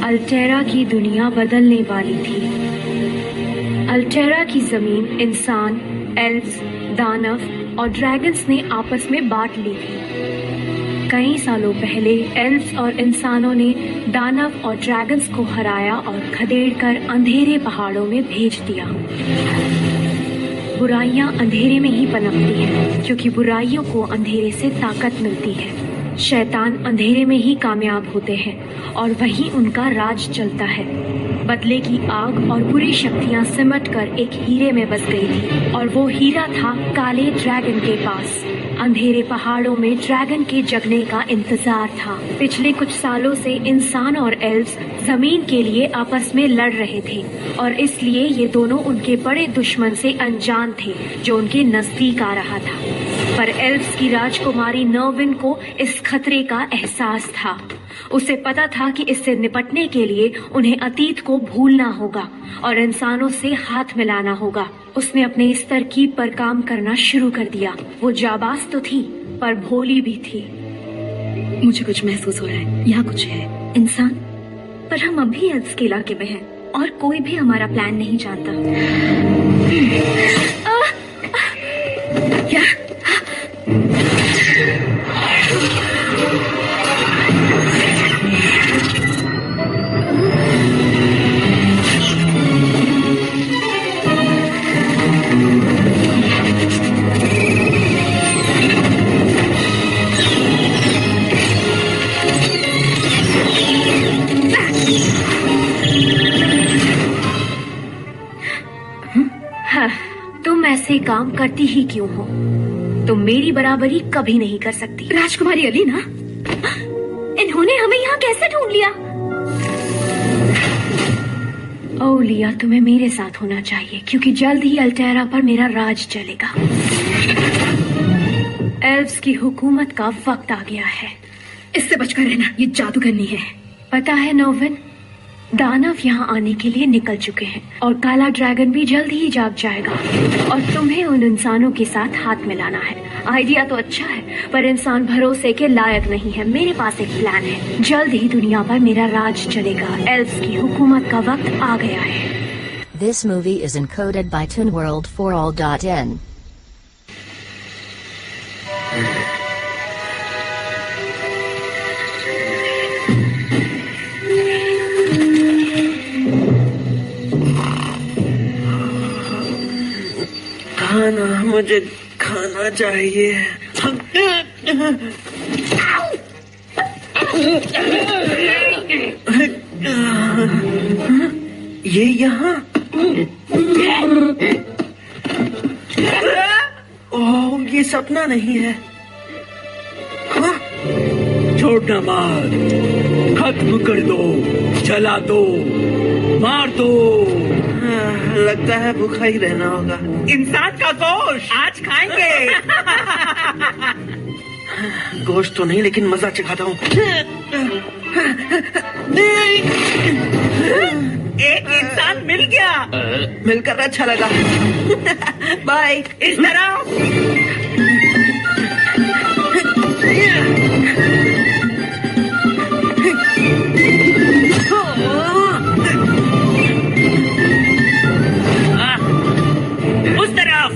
Alterra की दुनिया बदलने वाली थी। अल्टेरा की जमीन इंसान, एल्व्स, दानव और ड्रैगन्स ने आपस में बांट ली थी। कई सालों पहले एल्व्स और इंसानों ने दानव और ड्रैगन्स को हराया और खदेड़कर अंधेरे पहाड़ों में भेज दिया। बुराइयां अंधेरे में ही पनपती हैं, क्योंकि बुराइयों को अंधेरे से ताकत मिलती है। शैतान अंधेरे में ही कामयाब होते हैं और वहीं उनका राज चलता है। बदले की आग और बुरी शक्तियां सिमटकर एक हीरे में बस गई थी और वो हीरा था काले ड्रैगन के पास। अंधेरे पहाड़ों में ड्रैगन के जगने का इंतजार था। पिछले कुछ सालों से इंसान और एल्व्स जमीन के लिए आपस में लड़ रहे थे और इसलिए ये दोनों उनके बड़े दुश्मन से अनजान थे जो उनके नजदीक आ रहा था। पर एल्व्स की राजकुमारी नर्विन को इस खतरे का एहसास था। उसे पता था कि इससे निपटने के लिए उन्हें अतीत को भूलना होगा और इंसानों से हाथ मिलाना होगा। उसने अपने इस तरकीब पर काम करना शुरू कर दिया। वो जाबाज तो थी पर भोली भी थी। मुझे कुछ महसूस हो रहा है, यहाँ कुछ है। इंसान, पर हम अभी एल्व्स के इलाके में हैं और कोई भी हमारा प्लान नहीं जानता। क्या? तुम ऐसे काम करती ही क्यों हो? तुम मेरी बराबरी कभी नहीं कर सकती। राजकुमारी अलीना, इन्होंने हमें यहाँ कैसे ढूंढ लिया? ओ लिया, तुम्हें मेरे साथ होना चाहिए क्योंकि जल्द ही अल्टेरा पर मेरा राज चलेगा। एल्व्स की हुकूमत का वक्त आ गया है। इससे बचकर रहना, ये जादूगरनी है। पता है नोविन, दानव यहाँ आने के लिए निकल चुके हैं और काला ड्रैगन भी जल्द ही जाग जाएगा और तुम्हें उन इंसानों के साथ हाथ मिलाना है। आइडिया तो अच्छा है पर इंसान भरोसे के लायक नहीं है। मेरे पास एक प्लान है। जल्द ही दुनिया पर मेरा राज चलेगा। एल्व्स की हुकूमत का वक्त आ गया है। This movie is encoded by ToonWorld4All.in. खाना, मुझे खाना चाहिए। ये यहाँ? ओह, ये सपना नहीं है। हाँ? छोड़ना मत, खत्म कर दो, जला दो, मार दो। लगता है भूखा ही रहना होगा। इंसान का गोश्त आज खाएंगे। गोश्त तो नहीं, लेकिन मजा चखाता हूँ। एक इंसान मिल गया। मिलकर अच्छा लगा। बाय। इस तरह उस तरफ।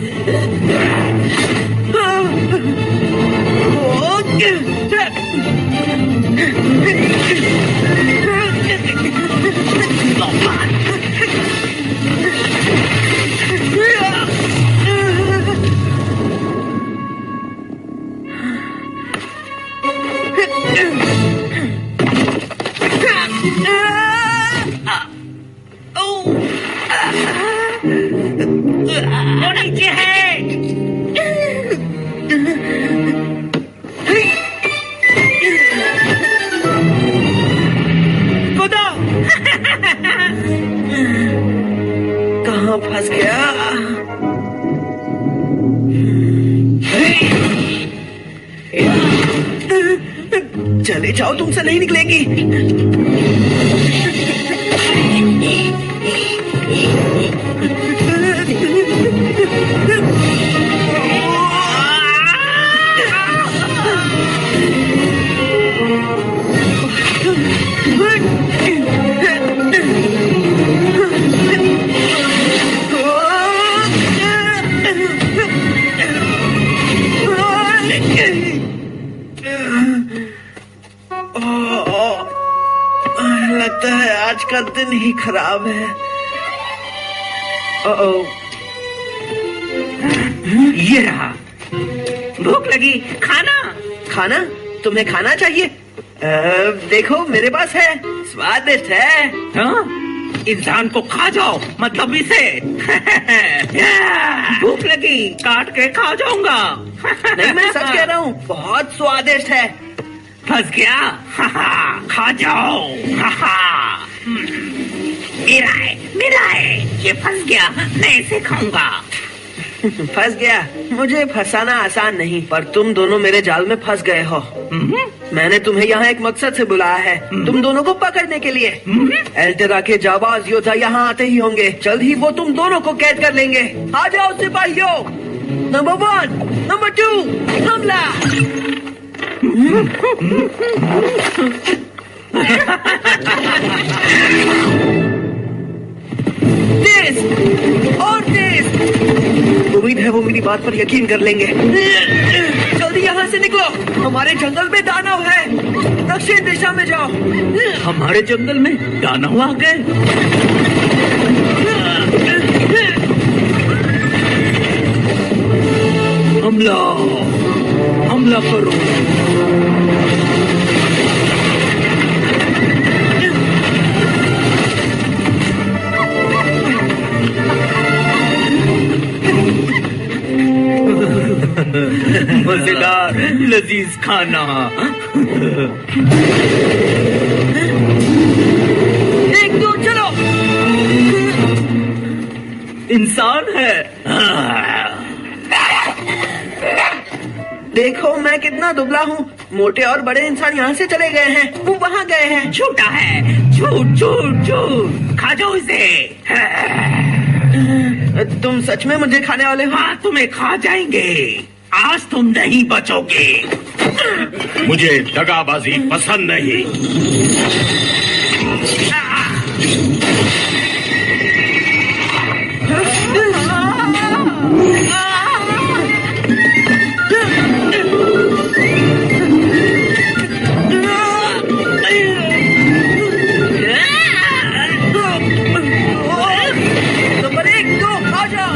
वो नीचे है। कूदो। कहाँ फंस गया? चले जाओ, तुमसे नहीं निकलेगी। का दिन ही खराब है। ओ ये रहा। भूख लगी, खाना। खाना? तुम्हें खाना चाहिए? देखो मेरे पास है, स्वादिष्ट है। हाँ? इंसान को खा जाओ, मतलब इसे। भूख लगी, काट के खा जाऊंगा। नहीं, मैं सच कह रहा हूँ, बहुत स्वादिष्ट है। फंस गया? खा जाओ। मेरा है, ये फंस गया, मैं इसे खाऊंगा। फंस गया? मुझे फंसाना आसान नहीं, पर तुम दोनों मेरे जाल में फंस गए हो। मैंने तुम्हें यहाँ एक मकसद से बुलाया है, तुम दोनों को पकड़ने के लिए। एल्टेरा के जाबाज योद्धा यहाँ आते ही होंगे, जल्द ही वो तुम दोनों को कैद कर लेंगे। आ जाओ सिपाहियों। नंबर 1, नंबर 2, हमला। तेज और तेज। उम्मीद है वो मेरी बात पर यकीन कर लेंगे। जल्दी यहाँ से निकलो, हमारे जंगल में दानव है। दक्षिण दिशा में जाओ। हमारे जंगल में दानव आ गए? हमला, हमला करो। मजेदार लजीज खाना। एक दो चलो। इंसान है। देखो मैं कितना दुबला हूँ। मोटे और बड़े इंसान यहाँ से चले गए हैं, वो वहाँ गए हैं। झूठा है, झूठ झूठ झूठ। खा जाओ इसे। तुम सच में मुझे खाने वाले हो? हाँ, तुम्हें खा जाएंगे। आज तुम नहीं बचोगे। मुझे दगाबाजी पसंद नहीं। नंबर 1, 2 आ जाओ।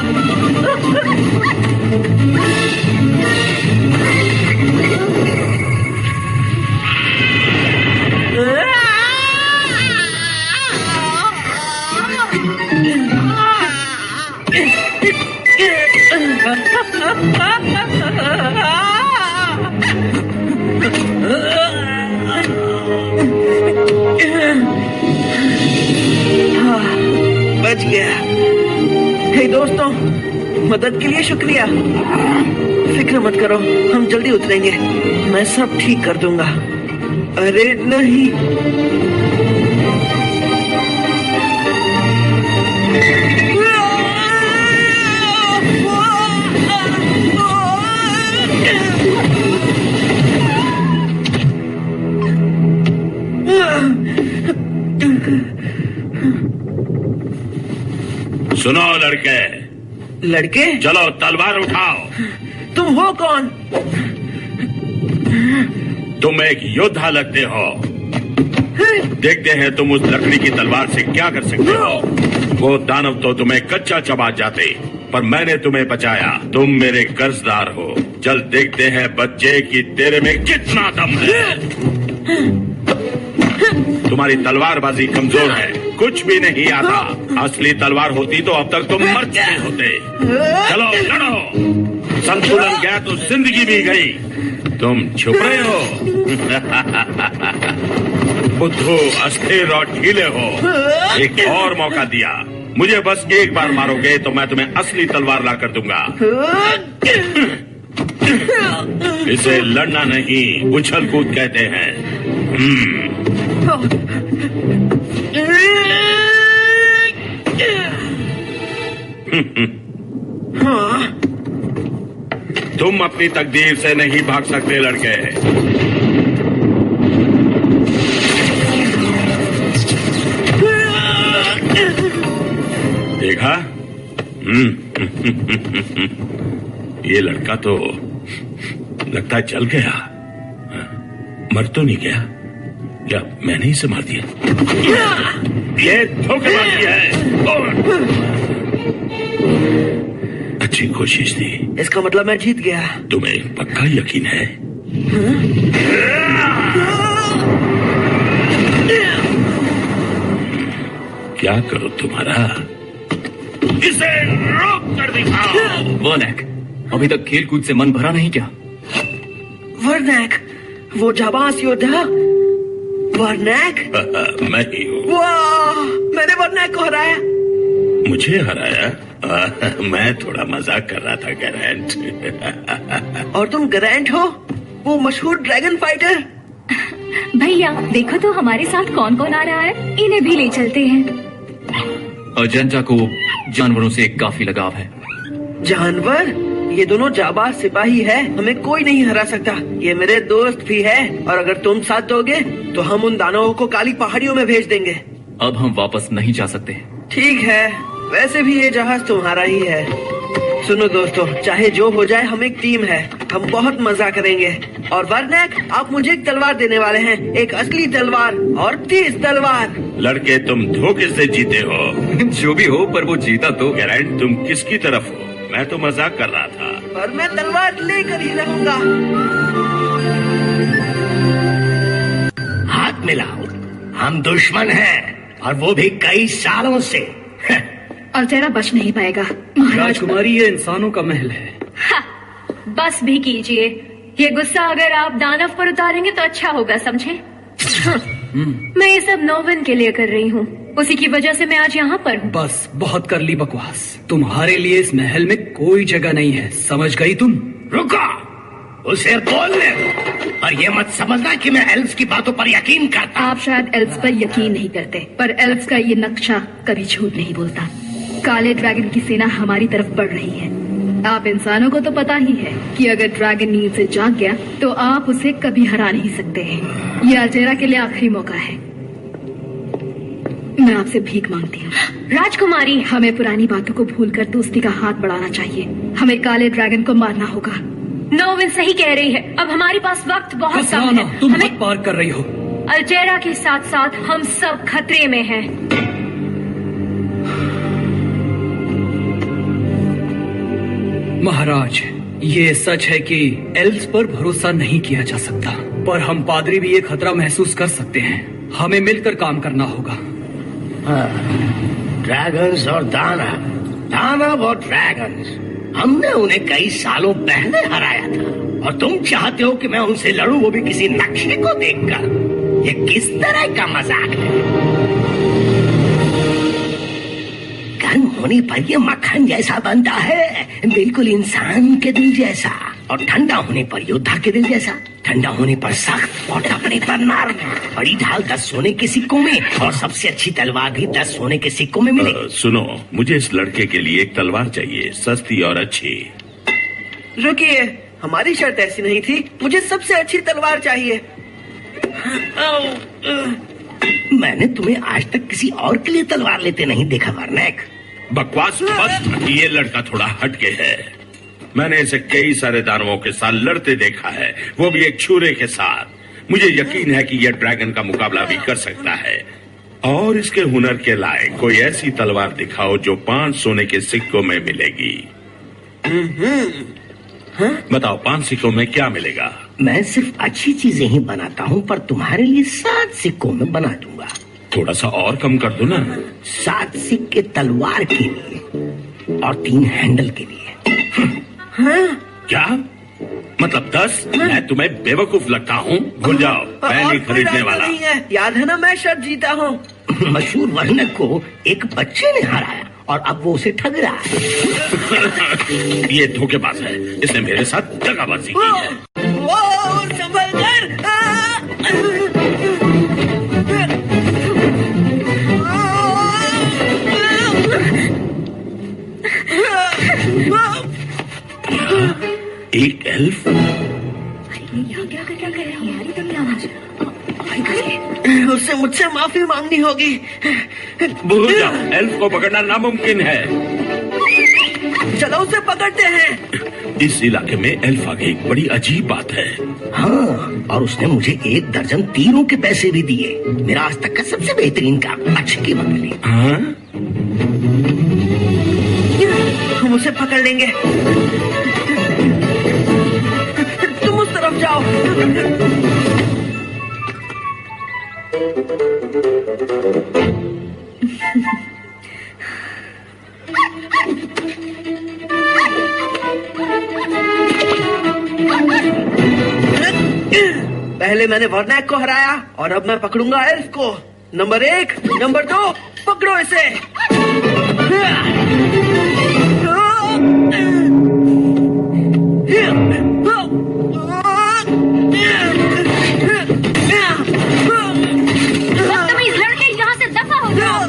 बच गया। हे दोस्तों, मदद के लिए शुक्रिया। फिक्र मत करो, हम जल्दी उतरेंगे। मैं सब ठीक कर दूंगा। अरे नहीं, सुनो लड़के। लड़के? चलो तलवार उठाओ। तुम हो कौन? तुम एक योद्धा लगते हो। देखते हैं तुम उस लकड़ी की तलवार से क्या कर सकते हो। वो दानव तो तुम्हें कच्चा चबा जाते, पर मैंने तुम्हें बचाया। तुम मेरे कर्जदार हो। चल देखते हैं बच्चे कि तेरे में कितना दम है। तुम्हारी तलवारबाजी कमजोर है, कुछ भी नहीं आता। असली तलवार होती तो अब तक तुम मर चुके होते। चलो लड़ो। संतुलन गया तो जिंदगी भी गई। तुम छुप रहे हो। बुद्धू, अस्थिर और ढीले हो। एक और मौका दिया। मुझे बस एक बार मारोगे तो मैं तुम्हें असली तलवार ला कर दूंगा। इसे लड़ना नहीं, उछल कूद कहते हैं। तुम अपनी तकदीर से नहीं भाग सकते लड़के। देखा? ये लड़का तो लगता है जल गया, मर तो नहीं गया। क्या मैंने ही से मार दिया? ये धोखेबाजी है। अच्छी कोशिश थी। इसका मतलब मैं जीत गया। तुम्हें पक्का यकीन है? क्या करो तुम्हारा? इसे रोक कर दिखाओ। वर्नैक, अभी तक खेल कूद से मन भरा नहीं क्या? वर्नैक, वो जाबाज योद्धा वर्नैक। मैं ही हूँ। वाह, मैंने वर्नैक को हराया। मुझे हराया? मैं थोड़ा मजाक कर रहा था गैरेंट। और तुम गैरेंट हो, वो मशहूर ड्रैगन फाइटर? भैया देखो तो हमारे साथ कौन कौन आ रहा है, इन्हें भी ले चलते हैं। अजंता को जानवरों से काफी लगाव है। जानवर? ये दोनों जाबाज सिपाही है, हमें कोई नहीं हरा सकता। ये मेरे दोस्त भी है, और अगर तुम साथ दोगे तो हम उन दानवों को काली पहाड़ियों में भेज देंगे। अब हम वापस नहीं जा सकते। ठीक है, वैसे भी ये जहाज तुम्हारा ही है। सुनो दोस्तों, चाहे जो हो जाए हम एक टीम है, हम बहुत मजा करेंगे। और वर्नैक, आप मुझे एक तलवार देने वाले हैं, एक असली तलवार और तेज तलवार। लड़के तुम धोखे से जीते हो। जो भी हो, पर वो जीता तो। गैरेंट तुम किसकी तरफ हो? मैं तो मजाक कर रहा था। पर मैं तलवार लेकर ही रहूंगा। हाथ मिलाओ, हम दुश्मन हैं, और वो भी कई सालों से। अल्टेरा बच नहीं पाएगा। महाराज राजकुमारी, ये इंसानों का महल है। बस भी कीजिए। ये गुस्सा अगर आप दानव पर उतारेंगे तो अच्छा होगा, समझे? मैं ये सब नोविन के लिए कर रही हूँ, उसी की वजह से मैं आज यहाँ पर हूँ। बस बहुत कर ली बकवास। तुम्हारे लिए इस महल में कोई जगह नहीं है, समझ गई तुम? रुको, उसे बोलने दो। और ये मत समझना कि मैं एल्व्स की बातों पर यकीन करता। आप शायद एल्व्स पर यकीन नहीं करते, पर एल्व्स का ये नक्शा कभी झूठ नहीं बोलता। काले ड्रैगन की सेना हमारी तरफ बढ़ रही है। आप इंसानों को तो पता ही है कि अगर ड्रैगन नींद से जाग गया तो आप उसे कभी हरा नहीं सकते हैं। ये अल्टेरा के लिए आखिरी मौका है। मैं आपसे भीख मांगती हूँ। राजकुमारी, हमें पुरानी बातों को भूलकर दोस्ती का हाथ बढ़ाना चाहिए। हमें काले ड्रैगन को मारना होगा। नोविन सही कह रही है, अब हमारे पास वक्त बहुत कम है। तुम हमें हद पार कर रही हो। अल्टेरा के साथ साथ हम सब खतरे में हैं। महाराज, ये सच है कि एल्व्स पर भरोसा नहीं किया जा सकता, पर हम पादरी भी ये खतरा महसूस कर सकते हैं। हमें मिलकर काम करना होगा। ड्रैगन्स और दानव, दानव और ड्रैगन्स, हमने उन्हें कई सालों पहले हराया था, और तुम चाहते हो कि मैं उनसे लड़ूं, वो भी किसी नक्शे को देखकर। ये किस तरह का मजाक है? गर्म होने पर ये मक्खन जैसा बनता है, बिल्कुल इंसान के दिल जैसा, और ठंडा होने पर योद्धा के दिल जैसा। ठंडा होने पर सख्त और टपने पर नर्म। बड़ी ढाल 10 सोने के सिक्कों में, और सबसे अच्छी तलवार भी 10 सोने के सिक्कों में मिलेगी। सुनो, मुझे इस लड़के के लिए एक तलवार चाहिए, सस्ती और अच्छी। रुकिए, हमारी शर्त ऐसी नहीं थी। मुझे सबसे अच्छी तलवार चाहिए। मैंने तुम्हें आज तक किसी और के लिए तलवार लेते नहीं देखा वर्नैक। बकवास बस। ये लड़का थोड़ा हटके है। मैंने इसे कई सारे दानवों के साथ लड़ते देखा है, वो भी एक छुरे के साथ। मुझे यकीन है कि यह ड्रैगन का मुकाबला भी कर सकता है। और इसके हुनर के लायक कोई ऐसी तलवार दिखाओ जो 5 सोने के सिक्कों में मिलेगी। बताओ, 5 सिक्कों में क्या मिलेगा? मैं सिर्फ अच्छी चीजें ही बनाता हूँ, पर तुम्हारे लिए 7 सिक्कों में बना दूंगा। थोड़ा सा और कम कर दो ना। 7 सिक्के तलवार के लिए और 3 हैंडल के लिए। क्या मतलब 10? मैं तुम्हें बेवकूफ लगता हूँ? भूल जाओ, मैं नहीं खरीदने वाला। नहीं है, याद है ना, मैं शर्त जीता हूँ। मशहूर वर्नक को एक बच्चे ने हराया, और अब वो उसे ठग रहा है। ये धोखेबाज है, इसने मेरे साथ दगाबाजी की है। संभल कर। एक एल्फ? उससे मुझसे माफी मांगनी होगी। भूल जाओ, एल्फ को पकड़ना नामुमकिन है। चलो उसे पकड़ते हैं। इस इलाके में एल्फ आ गई, बड़ी अजीब बात है। हाँ, और उसने मुझे 1 दर्जन तीरों के पैसे भी दिए। मेरा आज तक का सबसे बेहतरीन काम, अच्छे की बदले। हाँ? हम उसे पकड़ लेंगे। तुम उस तरफ जाओ। पहले मैंने वर्नैक को हराया और अब मैं पकड़ूंगा एल्फ को। नंबर 1, नंबर 2, पकड़ो इसे। बदतमीज लड़के, यहाँ से दफा हो जाओ।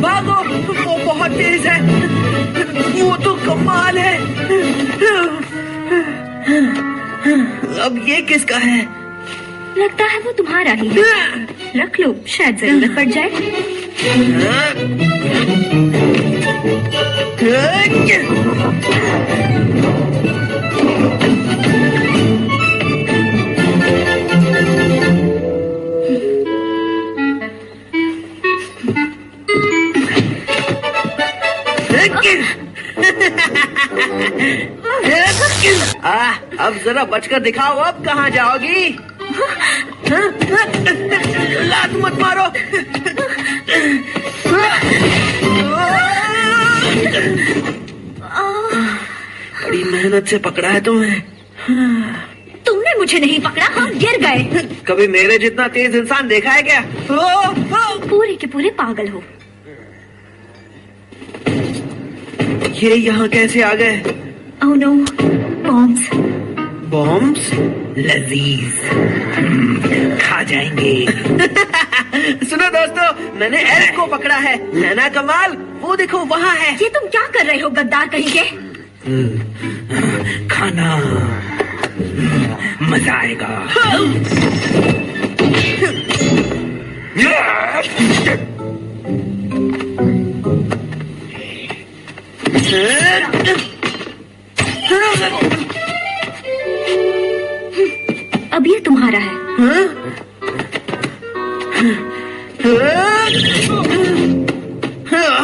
भागो, वो बहुत तेज है। वो तो कमाल है। अब ये किसका है? लगता है वो तुम्हारा ही है। रख लो, शायद जरूरत पड़ जाए। अब जरा बचकर दिखाओ, अब कहाँ जाओगी? लात मत मारो। बड़ी मेहनत से पकड़ा है तुम्हें। तुमने मुझे नहीं पकड़ा, हम गिर गए। कभी मेरे जितना तेज इंसान देखा है क्या? पूरे के पूरे पागल हो। ये यहाँ कैसे आ गए? Oh no, bombs. बॉम्ब्स? लजीज, खा जाएंगे। सुनो दोस्तों, मैंने एल्फ को पकड़ा है। नैना कमाल, वो देखो वहाँ है। ये तुम क्या कर रहे हो, गद्दार कहीं के? खाना, मजा आएगा। अब ये तुम्हारा है।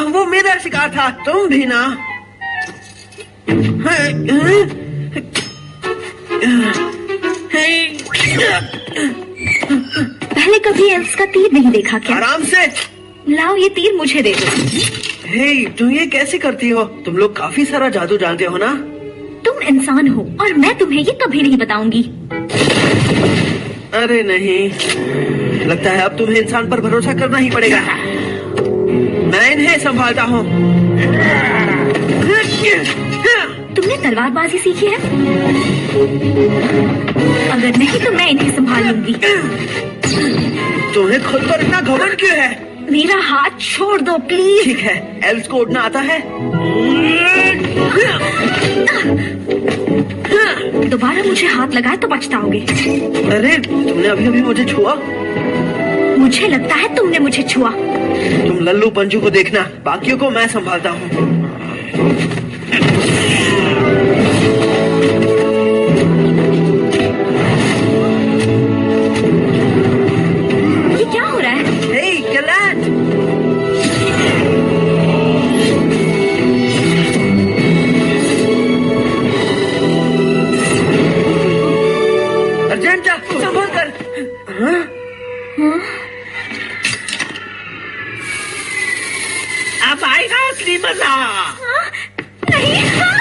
वो मेरा शिकार था, तुम भी ना। पहले कभी एल्फ्स का तीर नहीं देखा क्या? आराम से। लाओ, ये तीर मुझे दे दो। हे, तुम ये कैसे करती हो? तुम लोग काफी सारा जादू जानते हो ना? तुम इंसान हो और मैं तुम्हें ये कभी नहीं बताऊंगी। अरे नहीं, लगता है अब तुम्हें इंसान पर भरोसा करना ही पड़ेगा। मैं इन्हें संभालता हूँ। तुमने तलवारबाजी सीखी है? अगर नहीं तो मैं इन्हें संभाल लूंगी। तुम्हें खुद पर इतना घमंड क्यों है? मेरा हाथ छोड़ दो प्लीज। ठीक है, एल्फ्स को उड़ना आता है। दोबारा मुझे हाथ लगाए तो पछताओगे। अरे, तुमने अभी अभी मुझे छुआ। मुझे लगता है तुमने मुझे छुआ। तुम लल्लू पंजू को देखना, बाकियों को मैं संभालता हूँ। ये क्या हो रहा है? हे, गलैंड! अर्जेंटा, संभल कर। हाँ? अब आएगा असली मजा। नहीं।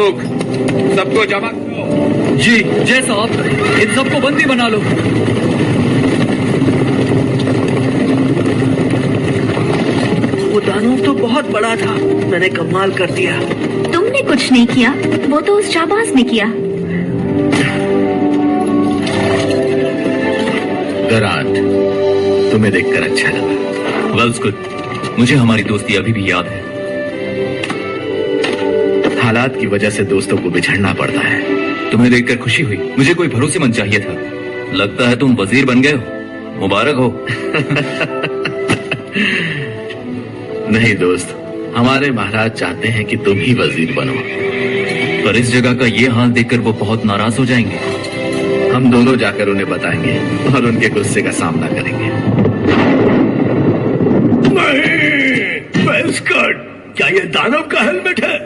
लोग सबको जमा करो। जी जैसा आप करें, इन सबको बंदी बना लो। वो दानव तो बहुत बड़ा था, मैंने कमाल कर दिया। तुमने कुछ नहीं किया, वो तो उस जाबाज ने किया। गरांट, तुम्हें देखकर अच्छा लगा। वेल्स गुड, मुझे हमारी दोस्ती अभी भी याद है। हालात की वजह से दोस्तों को बिछड़ना पड़ता है। तुम्हें देखकर खुशी हुई, मुझे कोई भरोसेमंद चाहिए था। लगता है तुम वजीर बन गए हो, मुबारक हो। नहीं दोस्त, हमारे महाराज चाहते हैं कि तुम ही वजीर बनो, पर इस जगह का ये हाल देखकर वो बहुत नाराज हो जाएंगे। हम दोनों जाकर उन्हें बताएंगे और उनके गुस्से का सामना करेंगे। नहीं, वेल्सकट, क्या ये दानव का हेलमेट है?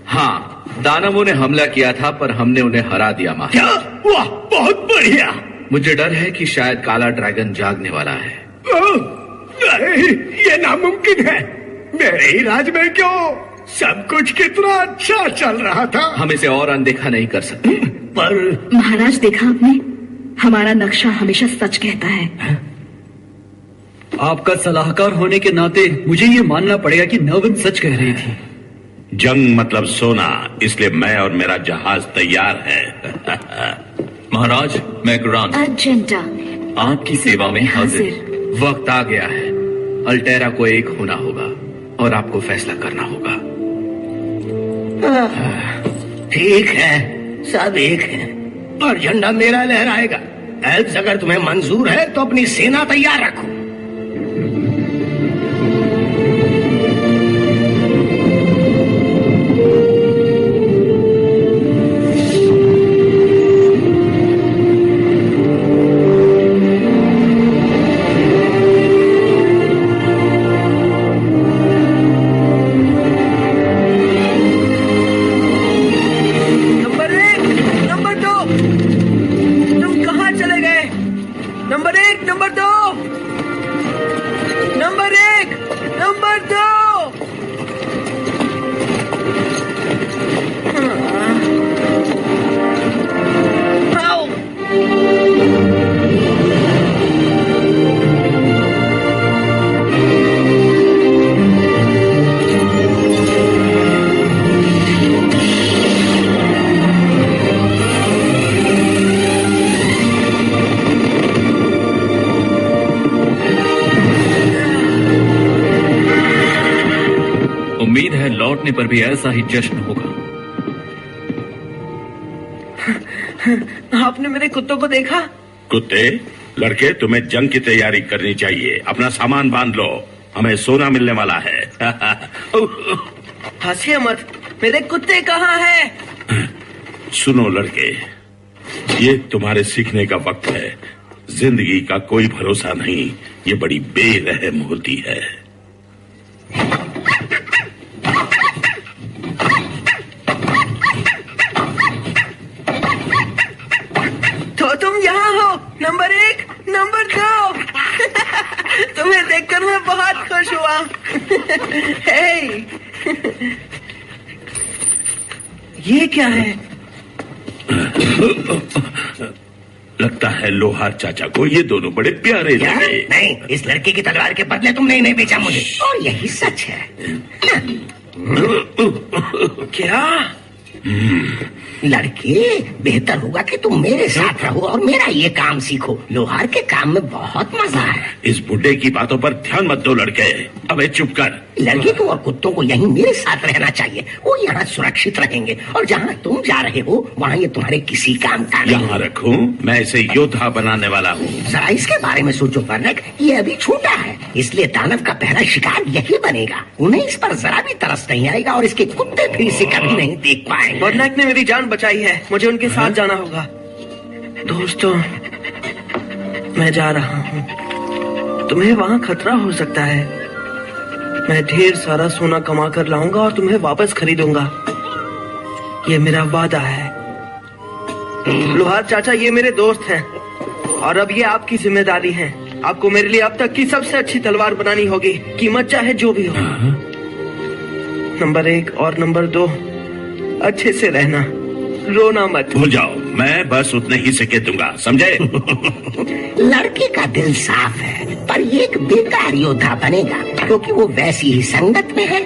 हाँ, दानवों ने हमला किया था पर हमने उन्हें हरा दिया महाराज। क्या? वाह, बहुत बढ़िया। मुझे डर है कि शायद काला ड्रैगन जागने वाला है। नहीं, ये नामुमकिन है। मेरे ही राज में क्यों? सब कुछ कितना अच्छा चल रहा था। हम इसे और अनदेखा नहीं कर सकते। पर महाराज, देखा आपने, हमारा नक्शा हमेशा सच कहता है। आपका सलाहकार होने के नाते मुझे ये मानना पड़ेगा कि नर्वन सच कह रही थी। जंग मतलब सोना, इसलिए मैं और मेरा जहाज तैयार है। महाराज, मैं ग्रांट अर्जेंटा आपकी सेवा में हाजिर। वक्त आ गया है, अल्टेरा को एक होना होगा और आपको फैसला करना होगा। ठीक है, सब एक है और झंडा मेरा लहराएगा। एल्व्स, अगर तुम्हें मंजूर है तो अपनी सेना तैयार रखो। लौटने पर भी ऐसा ही जश्न होगा। आपने मेरे कुत्तों को देखा? कुत्ते? लड़के, तुम्हें जंग की तैयारी करनी चाहिए। अपना सामान बांध लो, हमें सोना मिलने वाला है। हंसिए मत, मेरे कुत्ते कहाँ हैं? सुनो लड़के, ये तुम्हारे सीखने का वक्त है। जिंदगी का कोई भरोसा नहीं, ये बड़ी बेरहम होती है। तो तुम यहाँ हो, नंबर 1, नंबर 2। तुम्हें देखकर मैं बहुत खुश हुआ। हे, ये क्या है? लगता है लोहार चाचा को ये दोनों बड़े प्यारे लगे। नहीं, इस लड़के की तलवार के बदले तुमने नहीं बेचा मुझे, और यही सच है। क्या? लड़के, बेहतर होगा कि तुम मेरे साथ रहो और मेरा ये काम सीखो। लोहार के काम में बहुत मजा है। इस बुड्ढे की बातों पर ध्यान मत दो लड़के, अबे चुप कर। लड़के को और कुत्तों को यहीं मेरे साथ रहना चाहिए। वो यहाँ सुरक्षित रहेंगे और जहाँ तुम जा रहे हो वहाँ ये तुम्हारे किसी काम का नहीं। यहाँ रखूं? मैं इसे योद्धा बनाने वाला हूँ। जरा इसके बारे में सोचो वर्नक, ये अभी छोटा है, इसलिए दानव का पहला शिकार यही बनेगा। उन्हें इस पर जरा भी तरस नहीं आएगा और इसके कुत्ते फिर इसे कभी नहीं देख पाएंगे। वर्नक ने मेरी जान बचाई है, मुझे उनके साथ जाना होगा। दोस्तों, मैं जा रहा हूँ। तुम्हें वहाँ खतरा हो सकता है। मैं ढेर सारा सोना कमा कर लाऊंगा और तुम्हें वापस खरीदूंगा। ये मेरा वादा है। लोहार चाचा, ये मेरे दोस्त हैं और अब ये आपकी जिम्मेदारी है। आपको मेरे लिए अब तक की सबसे अच्छी तलवार बनानी होगी, कीमत चाहे जो भी हो। नंबर 1 और नंबर 2, अच्छे से रहना, रोना मत। भूल जाओ, मैं बस उतने ही सिक्के दूंगा, समझे? लड़के का दिल साफ है, पर ये एक बेकार योद्धा बनेगा क्योंकि वो वैसी ही संगत में है।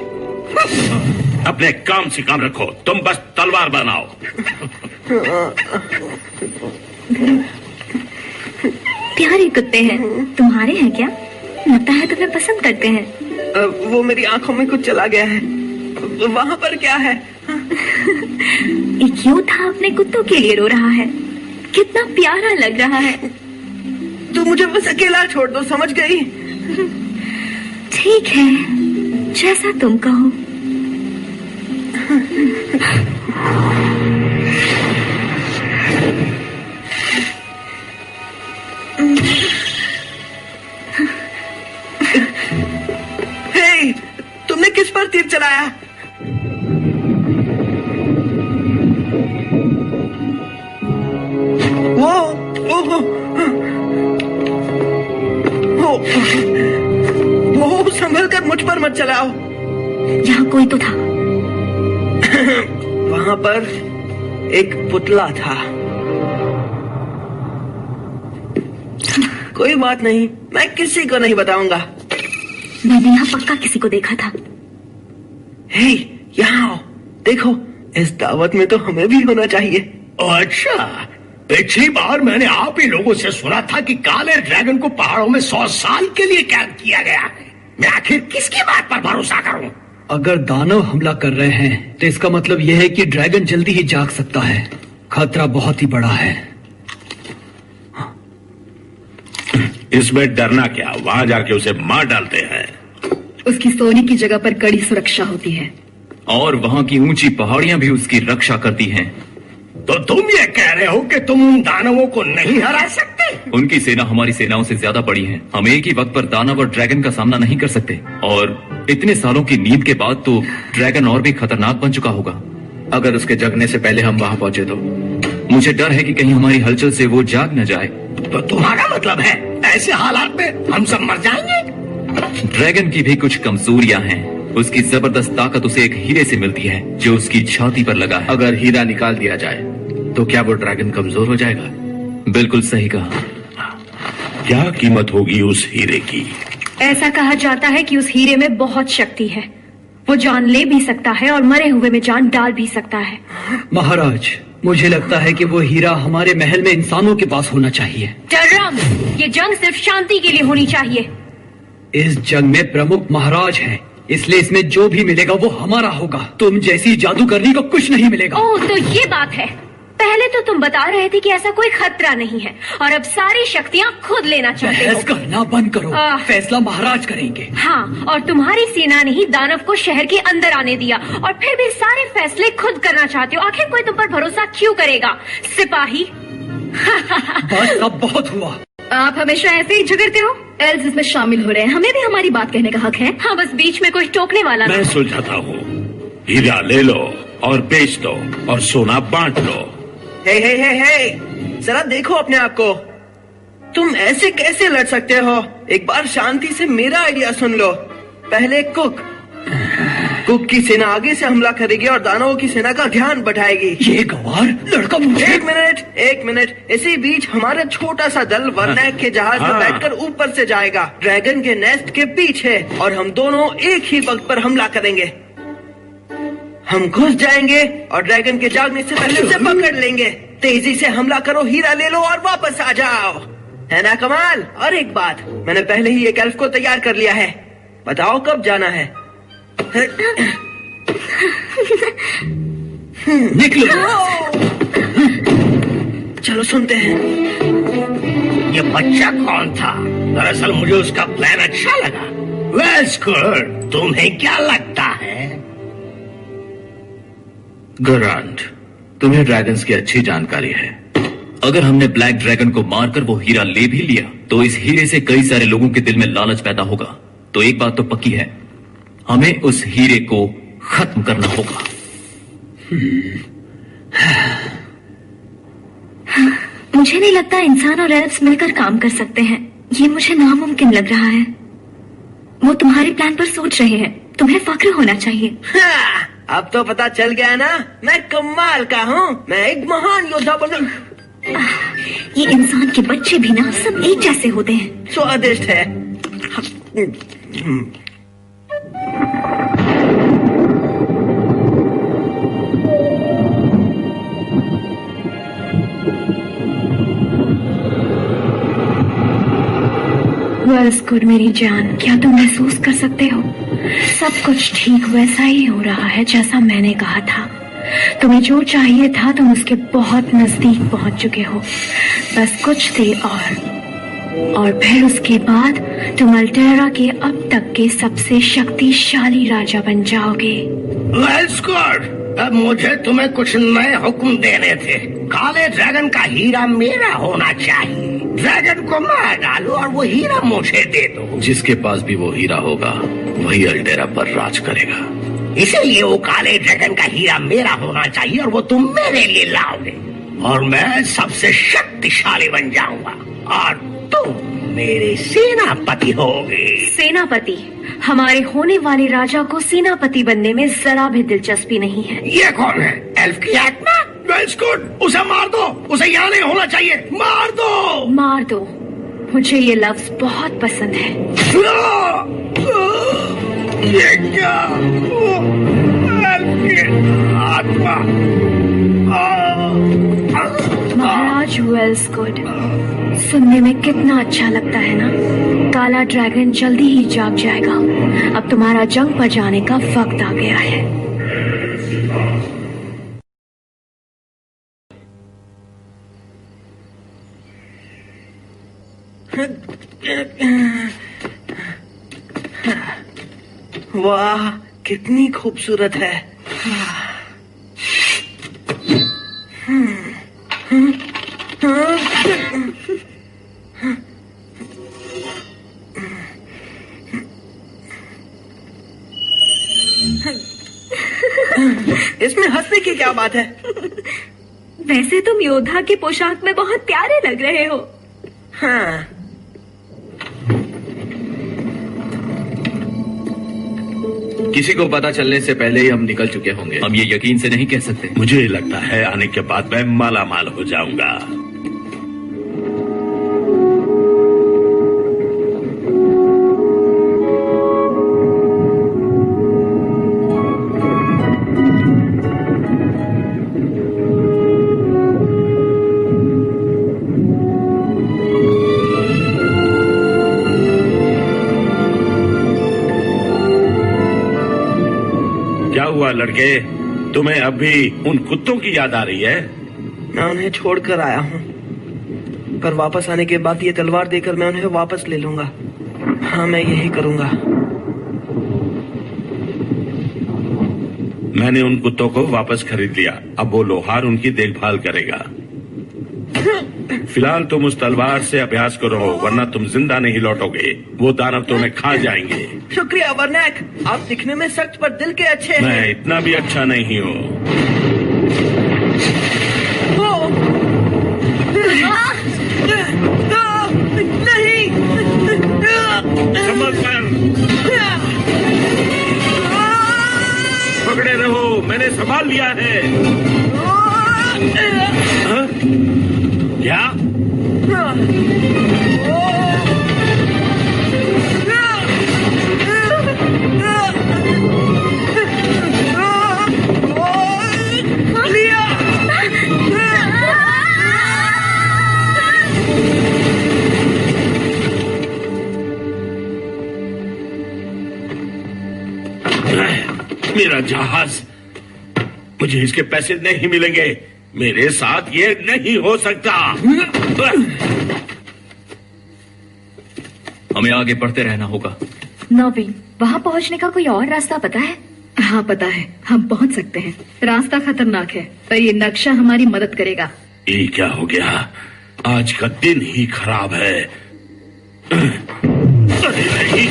अपने काम से काम रखो, तुम बस तलवार बनाओ। प्यारे कुत्ते हैं, तुम्हारे हैं क्या? लगता है तुम्हें पसंद करते हैं। वो मेरी आंखों में कुछ चला गया है। वहाँ पर क्या है? एक योद्धा अपने कुत्तों के लिए रो रहा है, कितना प्यारा लग रहा है। तू मुझे बस अकेला छोड़ दो, समझ गई? ठीक है, जैसा तुम कहो। हे, तुमने किस पर तीर चलाया? वो संभल कर मुझ पर मत चलाओ। यहाँ कोई तो था। वहाँ पर एक पुतला था। कोई बात नहीं, मैं किसी को नहीं बताऊंगा। मैंने यहाँ पक्का किसी को देखा था। हे, यहाँ आओ, देखो, इस दावत में तो हमें भी होना चाहिए। अच्छा, पिछली बार मैंने आप ही लोगों से सुना था कि काले ड्रैगन को पहाड़ों में 100 साल के लिए कैद किया गया है। मैं आखिर किसकी बात पर भरोसा करूं? अगर दानव हमला कर रहे हैं तो इसका मतलब यह है कि ड्रैगन जल्दी ही जाग सकता है। खतरा बहुत ही बड़ा है। इसमें डरना क्या, वहाँ जाके उसे मार डालते हैं। उसकी सोने की जगह पर कड़ी सुरक्षा होती है और वहाँ की ऊंची पहाड़ियाँ भी उसकी रक्षा करती हैं। तो तुम ये कह रहे हो कि तुम उन दानवों को नहीं हरा सकते? उनकी सेना हमारी सेनाओं से ज्यादा बड़ी है। हम एक ही वक्त पर दानव और ड्रैगन का सामना नहीं कर सकते। और इतने सालों की नींद के बाद तो ड्रैगन और भी खतरनाक बन चुका होगा। अगर उसके जगने से पहले हम वहाँ पहुंचे तो मुझे डर है कि कहीं हमारी हलचल से वो जाग न जाए। तो तुम्हारा मतलब है ऐसे हालात में हम सब मर जाएंगे? ड्रैगन की भी कुछ कमजोरियां हैं। उसकी जबरदस्त ताकत उसे एक हीरे से मिलती है जो उसकी छाती पर लगा है। अगर हीरा निकाल दिया जाए तो क्या वो ड्रैगन कमजोर हो जाएगा? बिल्कुल सही कहा। क्या कीमत होगी उस हीरे की? ऐसा कहा जाता है कि उस हीरे में बहुत शक्ति है। वो जान ले भी सकता है और मरे हुए में जान डाल भी सकता है। महाराज, मुझे लगता है कि वो हीरा हमारे महल में इंसानों के पास होना चाहिए। टर्रम, ये जंग सिर्फ शांति के लिए होनी चाहिए। इस जंग में प्रमुख महाराज हैं, इसलिए इसमें जो भी मिलेगा वो हमारा होगा। तुम जैसी जादूगरनी को कुछ नहीं मिलेगा। ओह, तो ये बात है। पहले तो तुम बता रहे थे कि ऐसा कोई खतरा नहीं है और अब सारी शक्तियाँ खुद लेना चाहते हो। बहस करना बंद करो। फैसला महाराज करेंगे। हाँ, और तुम्हारी सेना ने ही दानव को शहर के अंदर आने दिया और फिर भी सारे फैसले खुद करना चाहते हो। आखिर कोई तुम पर भरोसा क्यों करेगा, सिपाही? बस अब बहुत हुआ। आप हमेशा ऐसे ही झगड़ते हो। एल्स इसमें शामिल हो रहे हैं, हमें भी हमारी बात कहने का हक है। हाँ, बस बीच में कोई टोकने वाला मैं सुलझाता हूँ। हीरा ले लो और बेच दो और सोना बांट लो। हे, जरा देखो अपने आप को। तुम ऐसे कैसे लड़ सकते हो? एक बार शांति से मेरा आइडिया सुन लो। पहले कुक की सेना आगे से हमला करेगी और दानवों की सेना का ध्यान बढ़ाएगी। ये गंवार लड़का मुझे। एक मिनट। इसी बीच हमारा छोटा सा दल वरनैक के जहाज में बैठकर ऊपर से जाएगा ड्रैगन के नेस्ट के पीछे, और हम दोनों एक ही वक्त पर हमला करेंगे। हम घुस जाएंगे और ड्रैगन के जागने से पहले उसे पकड़ लेंगे। तेजी से हमला करो, हीरा ले लो और वापस आ जाओ। है ना कमाल? और एक बात, मैंने पहले ही एक एल्फ को तैयार कर लिया है। बताओ कब जाना है? निकलो। चलो सुनते हैं। ये बच्चा कौन था? दरअसल मुझे उसका प्लान अच्छा लगा। Well good. तुम्हें क्या लगता है? गरांड, तुम्हें ड्रैगन्स की अच्छी जानकारी है। अगर हमने ब्लैक ड्रैगन को मारकर वो हीरा ले भी लिया तो इस हीरे से कई सारे लोगों के दिल में लालच पैदा होगा। तो एक बात तो पक्की है, हमें उस हीरे को खत्म करना होगा। मुझे नहीं लगता इंसान और एल्फ्स मिलकर काम कर सकते हैं। ये मुझे नामुमकिन लग रहा है। वो तुम्हारे प्लान पर सोच रहे हैं। तुम्हें फक्र होना चाहिए। अब तो पता चल गया ना, मैं कमाल का हूँ। मैं एक महान योद्धा बन। ये इंसान के बच्चे भी ना सब एक जैसे होते हैं। स्वादिष्ट है। वेल्स गुड मेरी जान, क्या तुम महसूस कर सकते हो? सब कुछ ठीक वैसा ही हो रहा है जैसा मैंने कहा था। तुम्हें जो चाहिए था तुम उसके बहुत नजदीक पहुंच चुके हो। बस कुछ देर और फिर उसके बाद तुम अल्टेरा के अब तक के सबसे शक्तिशाली राजा बन जाओगे। वेल्स गुड, अब मुझे तुम्हें कुछ नए हुक्म देने थे। काले ड्रैगन का हीरा मेरा होना चाहिए। ड्रैगन को मार डालो और वो हीरा मुझे दे दो। जिसके पास भी वो हीरा होगा वही अल्टेरा पर राज करेगा। इसीलिए वो काले ड्रैगन का हीरा मेरा होना चाहिए और वो तुम मेरे लिए लाओगे और मैं सबसे शक्तिशाली बन जाऊंगा और तुम मेरे सेनापति होगे। सेनापति? हमारे होने वाले राजा को सेनापति बनने में जरा भी दिलचस्पी नहीं है। ये कौन है? एल्फ की आत्मा? वेल्स गुड, उसे मार दो। उसे यहाँ नहीं होना चाहिए। मार दो। मार दो। मुझे ये लफ्ज बहुत पसंद है। ये क्या? एल्फ की आत्मा। महाराज वेल्स गुड, सुनने में कितना अच्छा लगता है ना? काला ड्रैगन जल्दी ही जाग जाएगा। अब तुम्हारा जंग पर जाने का वक्त आ गया है। वाह, कितनी खूबसूरत है। इसमें हंसने की क्या बात है? वैसे तुम योद्धा की पोशाक में बहुत प्यारे लग रहे हो। हाँ। किसी को पता चलने से पहले ही हम निकल चुके होंगे। हम ये यकीन से नहीं कह सकते। मुझे लगता है आने के बाद मैं माला माल हो जाऊंगा। क्या हुआ लड़के, तुम्हें अब भी उन कुत्तों की याद आ रही है? मैं उन्हें छोड़कर आया हूँ, पर वापस आने के बाद ये तलवार देकर मैं उन्हें वापस ले लूंगा। हाँ, मैं यही करूंगा। मैंने उन कुत्तों को वापस खरीद लिया। अब वो लोहार उनकी देखभाल करेगा। फिलहाल तुम उस तलवार से अभ्यास करो, वरना तुम जिंदा नहीं लौटोगे। वो दानव तुम्हें खा जाएंगे। शुक्रिया वर्नैक, आप दिखने में सख्त पर दिल के अच्छे हैं। मैं इतना भी अच्छा नहीं हूँ। नहीं, संभल कर पकड़े रहो, मैंने संभाल लिया है। हाँ? क्या? मेरा जहाज, मुझे इसके पैसे नहीं मिलेंगे। मेरे साथ ये नहीं हो सकता। हमें आगे बढ़ते रहना होगा। नवीन, वहाँ पहुँचने का कोई और रास्ता पता है? हाँ पता है, हम पहुँच सकते हैं। रास्ता खतरनाक है पर ये नक्शा हमारी मदद करेगा। ये क्या हो गया? आज का दिन ही खराब है। अरे नहीं।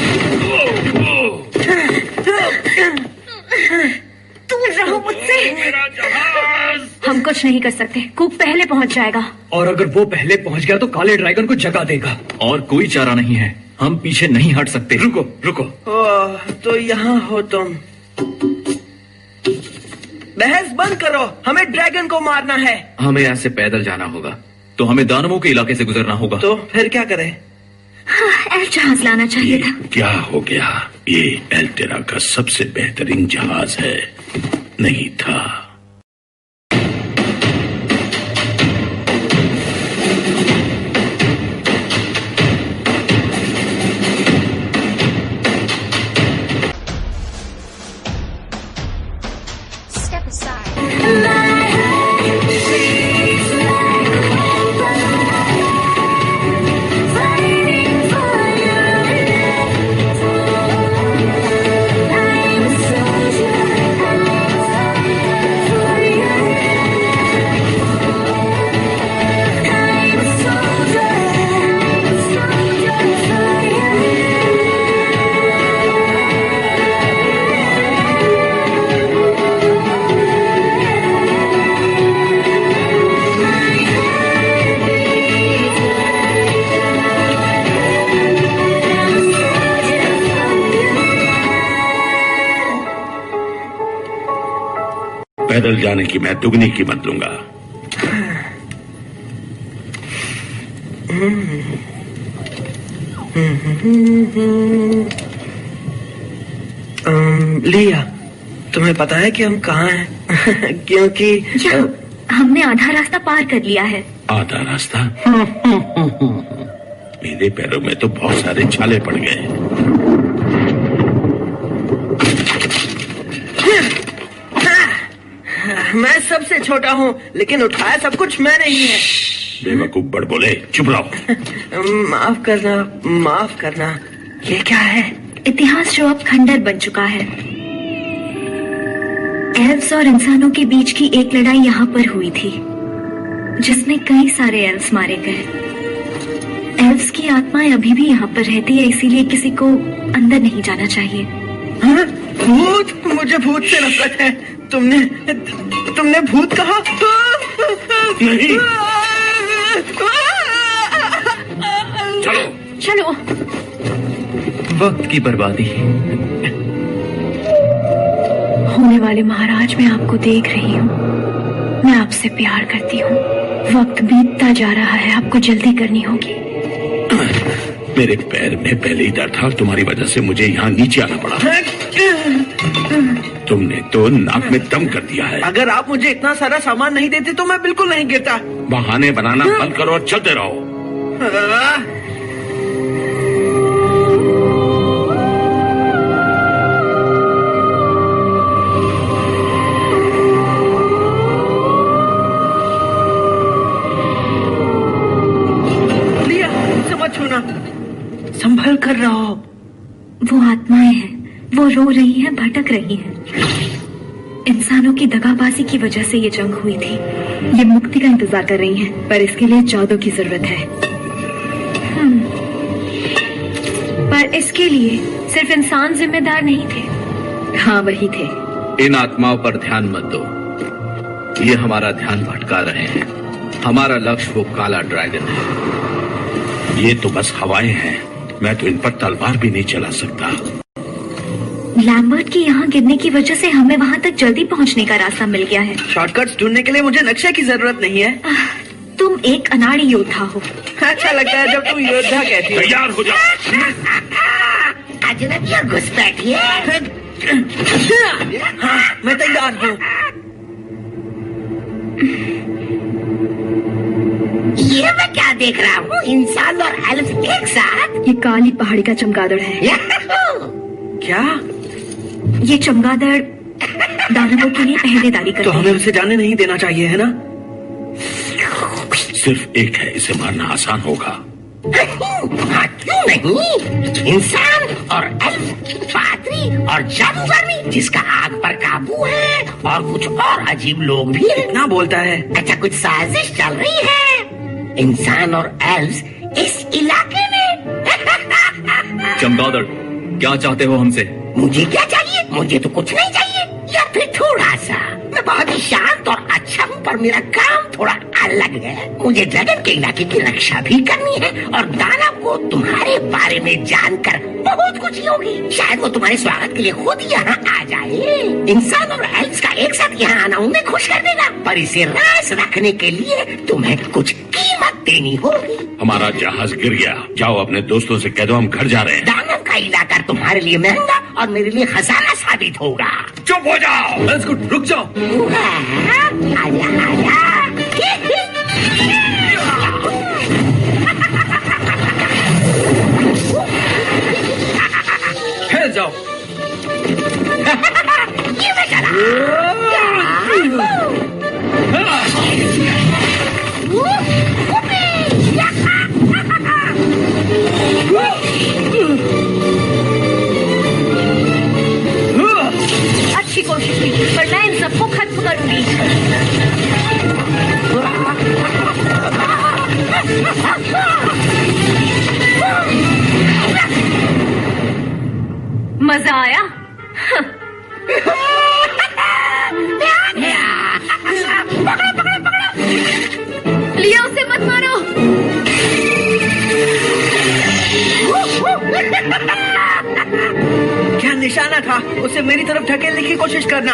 दूर रहो मुझसे। मेरा जहाज। हम कुछ नहीं कर सकते। कुक पहले पहुंच जाएगा। और अगर वो पहले पहुंच गया तो काले ड्रैगन को जगा देगा। और कोई चारा नहीं है, हम पीछे नहीं हट सकते। रुको रुको। ओह, तो यहाँ हो तुम। बहस बंद करो, हमें ड्रैगन को मारना है। हमें यहाँ से पैदल जाना होगा, तो हमें दानवों के इलाके से गुजरना होगा। तो फिर क्या करें? एल्फ जहाज लाना चाहिए था। क्या हो गया? ये एल्टेरा का सबसे बेहतरीन जहाज है। नहीं था। Step aside. पैदल जाने की मैं दुगनी कीमत लूंगा। लिया, तुम्हें पता है कि हम कहाँ हैं? क्योंकि हमने आधा रास्ता पार कर लिया है। आधा रास्ता? मेरे पैरों में तो बहुत सारे छाले पड़ गए। मैं सबसे छोटा हूँ, लेकिन उठाया सब कुछ मैंने ही है। बेवकूफ बड़ बोले, चुप रहो। माफ करना, माफ करना। ये क्या है? इतिहास जो अब खंडर बन चुका है। एल्व्स और इंसानों के बीच की एक लड़ाई यहाँ पर हुई थी, जिसमें कई सारे एल्व्स मारे गए। एल्व्स की आत्माएं अभी भी यहाँ पर रहती है, इसीलिए किसी को अंदर नहीं जाना चाहिए। हाँ? भूत? मुझे भूत से नफरत है। तुमने भूत कहा? नहीं। चलो चलो। वक्त की बर्बादी। होने वाले महाराज, मैं आपको देख रही हूँ। मैं आपसे प्यार करती हूँ। वक्त बीतता जा रहा है, आपको जल्दी करनी होगी। मेरे पैर में पहले ही दर्द था और तुम्हारी वजह से मुझे यहाँ नीचे आना पड़ा। तुमने तो नाक में दम कर दिया है। अगर आप मुझे इतना सारा सामान नहीं देते तो मैं बिल्कुल नहीं गिरता। बहाने बनाना बंद करो और चलते रहो। लिया, मुझसे मत छूना। संभल कर रहो। वो आत्माएं हैं, वो रो रही हैं, भटक रही हैं। इंसानों की दगाबाजी की वजह से ये जंग हुई थी। ये मुक्ति का इंतजार कर रही हैं, पर इसके लिए जादू की जरूरत है। पर इसके लिए सिर्फ इंसान जिम्मेदार नहीं थे। हाँ, वही थे। इन आत्माओं पर ध्यान मत दो, ये हमारा ध्यान भटका रहे हैं। हमारा लक्ष्य वो काला ड्रैगन है। ये तो बस हवाएं हैं, मैं तो इन पर तलवार भी नहीं चला सकता। लैम्बर्ट की यहाँ गिरने की वजह से हमें वहाँ तक जल्दी पहुँचने का रास्ता मिल गया है। शॉर्टकट्स ढूंढने के लिए मुझे नक्शे की जरूरत नहीं है। तुम एक अनाड़ी योद्धा हो। अच्छा लगता है जब तुम योद्धा कहती हो। तैयार हो जाओ। अजनबिया घुसपैठिए। हाँ, मैं तैयार हूँ। ये मैं क्या देख रहा हूँ? इंसान और एल्फ एक साथ। ये काली पहाड़ी का चमगादड़ है। क्या? ये चमगादड़ दानवों के लिए पहरेदारी करता है। तो हमें उसे जाने नहीं देना चाहिए, है ना? सिर्फ एक है, इसे मारना आसान होगा। हाँ, क्यों नहीं? इंसान और एल्फ, पादरी और जादूगर भी, जिसका आग पर काबू है, और कुछ और अजीब लोग भी हैं। कितना बोलता है? अच्छा, कुछ साजिश चल रही है। इंसान और एल्फ इस इलाके में। चमगादड़, क्या चाहते हो हमसे? मुझे क्या चाहिए? मुझे तो कुछ नहीं चाहिए, या फिर थोड़ा सा। मैं बहुत ही शांत और अच्छा हूँ, पर मेरा काम थोड़ा अलग है। मुझे ड्रैगन के इलाके की रक्षा भी करनी है और दानव को तुम्हारे बारे में जानकर बहुत खुशी होगी। शायद वो तुम्हारे स्वागत के लिए खुद यहाँ आ जाए। इंसान और एल्फ्स का एक साथ यहाँ आना उन्हें खुश कर देगा, पर इसे राज रखने के लिए तुम्हें कुछ कीमत देनी होगी। हमारा जहाज गिर गया। जाओ अपने दोस्तों से कह दो हम घर जा रहे हैं। दानव का इलाका तुम्हारे लिए महंगा और मेरे लिए खजाना साबित होगा। चुप हो जाओ। रुक जाओ। आजा आजा। फैल जाओ। ये मैं करा। अच्छी कोशिश की, पर मैं इन सबको खत्म करूंगी। मजा आया? लियो, उसे मत मारो। क्या निशाना था? उसे मेरी तरफ ढकेलने की कोशिश करना।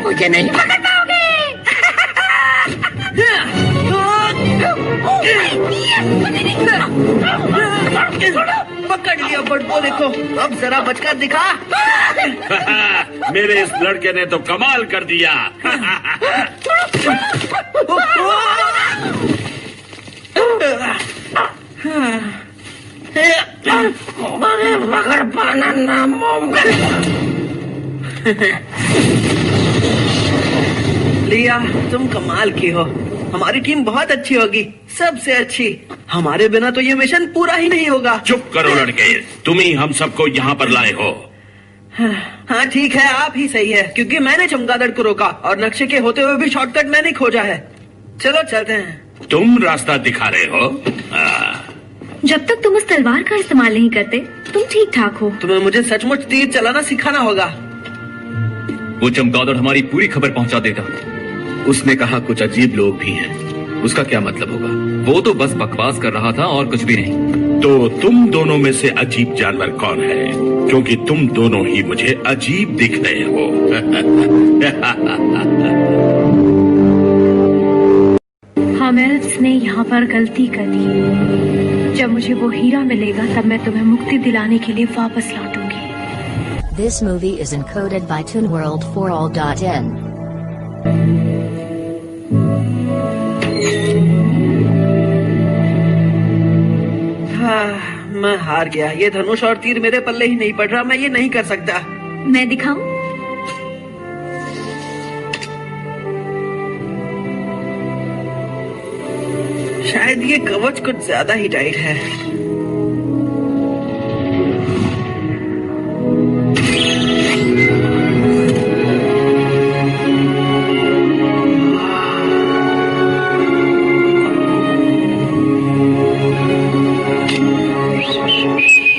मुझे नहीं पकड़ पाओगे। पकड़ लिया बड़बो, देखो अब जरा बचकर दिखा। मेरे इस लड़के ने तो कमाल कर दिया। पकड़ पाना नामुमकिन। लिया, तुम कमाल की हो। हमारी टीम बहुत अच्छी होगी, सबसे अच्छी। हमारे बिना तो ये मिशन पूरा ही नहीं होगा। चुप करो लड़के, तुम ही हम सबको यहाँ पर लाए हो। हाँ ठीक है, आप ही सही है, क्योंकि मैंने चमगादड़ को रोका और नक्शे के होते हुए भी शॉर्टकट मैंने खोजा है। चलो चलते हैं। तुम रास्ता दिखा रहे हो? जब तक तुम उस तलवार का इस्तेमाल नहीं करते, तुम ठीक ठाक हो। तुम्हें मुझे सचमुच तीर चलाना सिखाना होगा। वो चमगादड़ हमारी पूरी खबर पहुंचा देगा। उसने कहा कुछ अजीब लोग भी हैं। उसका क्या मतलब होगा? वो तो बस बकवास कर रहा था और कुछ भी नहीं। तो तुम दोनों में से अजीब जानवर कौन है? क्योंकि तुम दोनों ही मुझे अजीब दिख रहे हो। हम एल्फ्स ने यहाँ पर गलती कर दी। जब मुझे वो हीरा मिलेगा तब मैं तुम्हें मुक्ति दिलाने के लिए वापस लौटूंगी। This movie is encoded by ToonWorld4All.in. मैं हार गया। ये धनुष और तीर मेरे पल्ले ही नहीं पड़ रहा। मैं ये नहीं कर सकता। मैं दिखाऊं? शायद ये कवच कुछ ज्यादा ही टाइट है।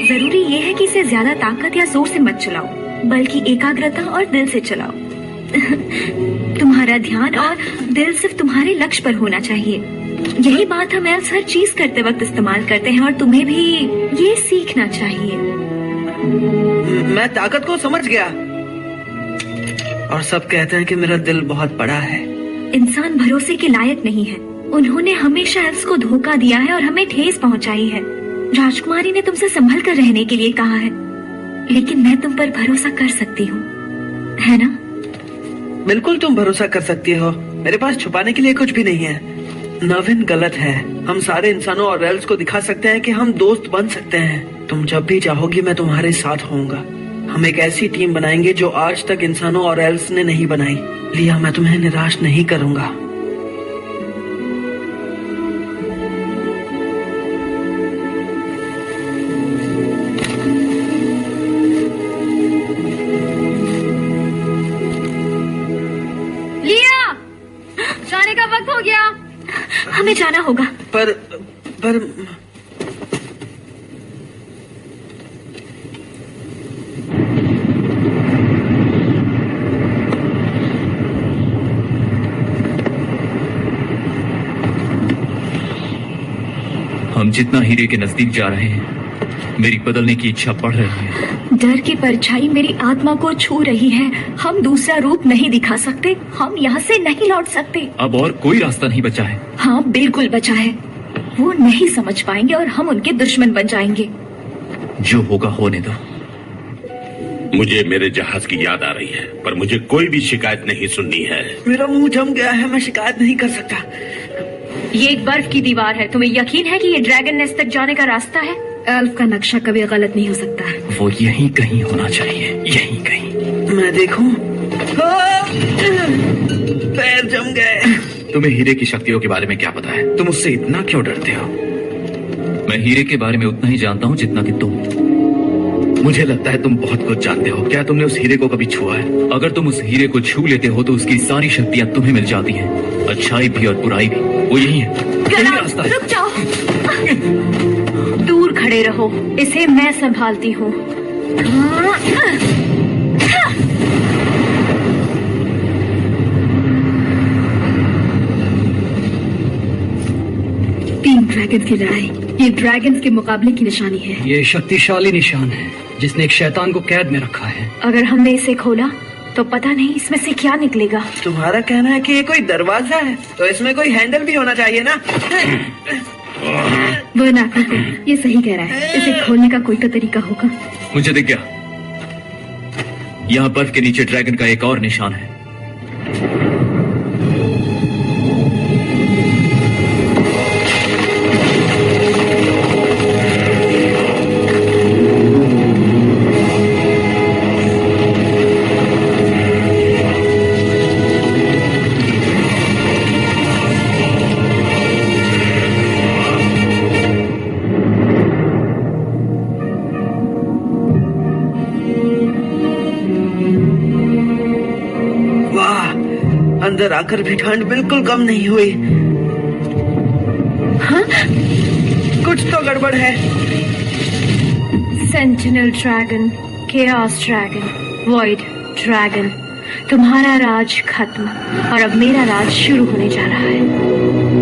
जरूरी ये है कि इसे ज्यादा ताकत या जोर से मत चलाओ, बल्कि एकाग्रता और दिल से चलाओ। तुम्हारा ध्यान और दिल सिर्फ तुम्हारे लक्ष्य पर होना चाहिए। यही बात हम एल्फ्स हर चीज करते वक्त इस्तेमाल करते हैं और तुम्हें भी ये सीखना चाहिए। मैं ताकत को समझ गया। और सब कहते हैं कि मेरा दिल बहुत बड़ा है। इंसान भरोसे के लायक नहीं है। उन्होंने हमेशा एल्फ्स को धोखा दिया है और हमें ठेस पहुंचाई है। राजकुमारी ने तुमसे संभल कर रहने के लिए कहा है, लेकिन मैं तुम पर भरोसा कर सकती हूँ, है ना? बिल्कुल तुम भरोसा कर सकती हो। मेरे पास छुपाने के लिए कुछ भी नहीं है। नवीन गलत है। हम सारे इंसानों और एल्स को दिखा सकते हैं कि हम दोस्त बन सकते हैं। तुम जब भी चाहोगी मैं तुम्हारे साथ होऊंगा। हम एक ऐसी टीम बनाएंगे जो आज तक इंसानों और एल्स ने नहीं बनाई। लिया, मैं तुम्हें निराश नहीं करूंगा। लिया, जाने का वक्त हो गया। हमें जाना होगा। पर हम जितना हीरे के नजदीक जा रहे हैं, मेरी बदलने की इच्छा बढ़ रही है। डर की परछाई मेरी आत्मा को छू रही है। हम दूसरा रूप नहीं दिखा सकते। हम यहाँ से नहीं लौट सकते। अब और कोई रास्ता नहीं बचा है। हाँ, बिल्कुल बचा है। वो नहीं समझ पाएंगे और हम उनके दुश्मन बन जाएंगे। जो होगा होने दो। मुझे मेरे जहाज की याद आ रही है, पर मुझे कोई भी शिकायत नहीं सुननी है। मेरा मुंह जम गया है, मैं शिकायत नहीं कर सकता। ये एक बर्फ की दीवार है। तुम्हें यकीन है कि ये ड्रैगन नेस्ट तक जाने का रास्ता है? एल्फ का नक्शा कभी गलत नहीं हो सकता। वो यहीं कहीं होना चाहिए, यहीं कहीं। मैं देखूं? पैर जम गए। तुम्हें हीरे की शक्तियों के बारे में क्या पता है? तुम उससे इतना क्यों डरते हो? मैं हीरे के बारे में उतना ही जानता हूँ जितना कि तुम। मुझे लगता है तुम बहुत कुछ जानते हो। क्या तुमने उस हीरे को कभी छुआ है? अगर तुम उस हीरे को छू लेते हो तो उसकी सारी शक्तियाँ तुम्हें मिल जाती हैं। अच्छाई भी और बुराई भी, वो यही है। यही रास्ता है। रुक जाओ। दूर खड़े रहो। इसे मैं संभालती हूँ। तीन ड्रैगन की लड़ाई, ये ड्रैगन्स के मुकाबले की निशानी है। ये शक्तिशाली निशान है जिसने एक शैतान को कैद में रखा है। अगर हमने इसे खोला तो पता नहीं इसमें से क्या निकलेगा। तुम्हारा कहना है कि ये कोई दरवाजा है, तो इसमें कोई हैंडल भी होना चाहिए ना? वो नाटक है, ये सही कह रहा है। इसे खोलने का कोई तो तरीका होगा। मुझे दिख गया। यहाँ बर्फ के नीचे ड्रैगन का एक और निशान है। अंदर आकर भी ठंड बिल्कुल कम नहीं हुई। हाँ? कुछ तो गड़बड़ है। Sentinel dragon, chaos dragon, void dragon, तुम्हारा राज खत्म और अब मेरा राज शुरू होने जा रहा है।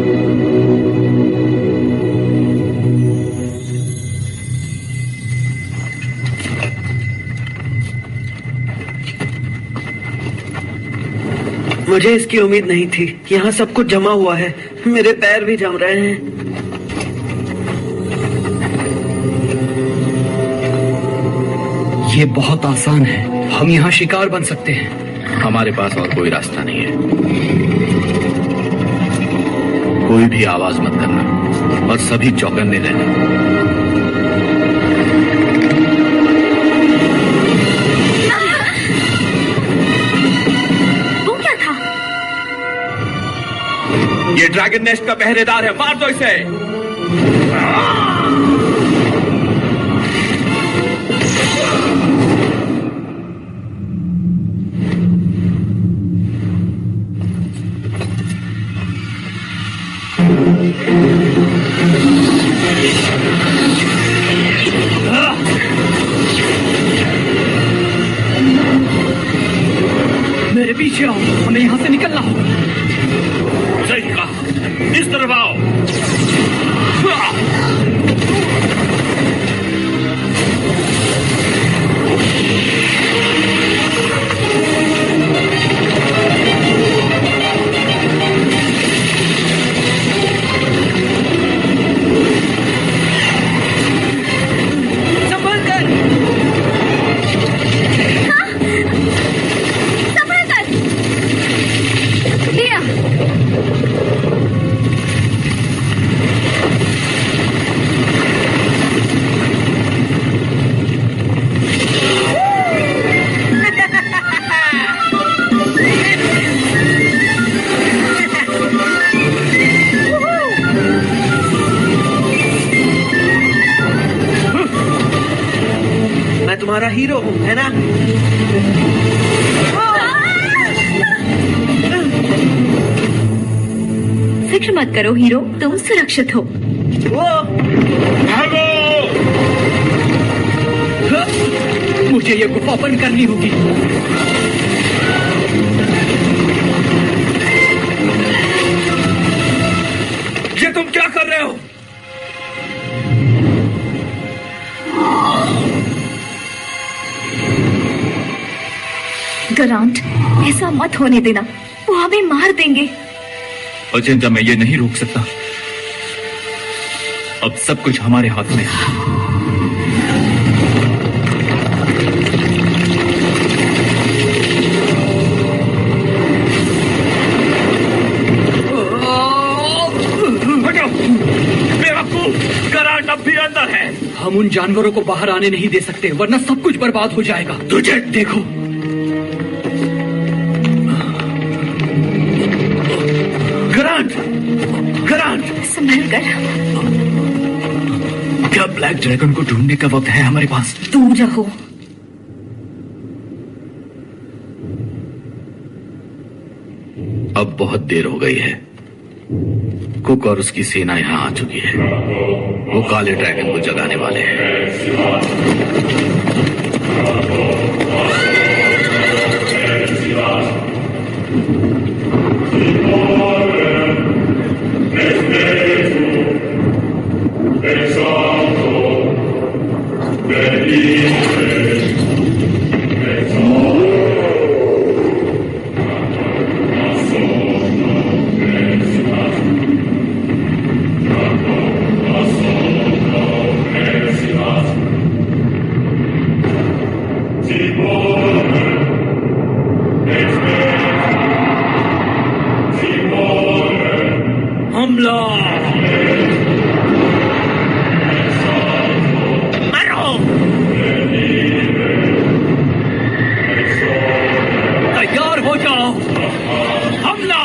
मुझे इसकी उम्मीद नहीं थी। यहाँ सब कुछ जमा हुआ है। मेरे पैर भी जम रहे हैं। ये बहुत आसान है। हम यहाँ शिकार बन सकते हैं। हमारे पास और कोई रास्ता नहीं है। कोई भी आवाज मत करना और सभी चौकन्ने रहना। ये ड्रैगन नेस्ट का पहरेदार है, मार दो इसे। मेरे पीछे आओ, हमें यहाँ से निकलना होगा। सही कहा, इस तरफ आओ। तुम्हारा हीरो हूँ, है ना? फिक्र मत करो हीरो, तुम सुरक्षित हो। भागो! मुझे ये गुफा बंद करनी होगी। ये तुम क्या कर रहे हो? गरांट, ऐसा मत होने देना, वो हमें मार देंगे। अचिंता, मैं ये नहीं रोक सकता। अब सब कुछ हमारे हाथ में है। गरांट अब भी अंदर है। हम उन जानवरों को बाहर आने नहीं दे सकते, वरना सब कुछ बर्बाद हो जाएगा। तुझे देखो, गरांट, गरांट, संभल कर। क्या ब्लैक ड्रैगन को ढूंढने का वक्त है हमारे पास? दूर रहो। अब बहुत देर हो गई है। कुक और उसकी सेना यहां आ चुकी है। वो काले ड्रैगन को जगाने वाले हैं। तैयार हो जाओ, हमला!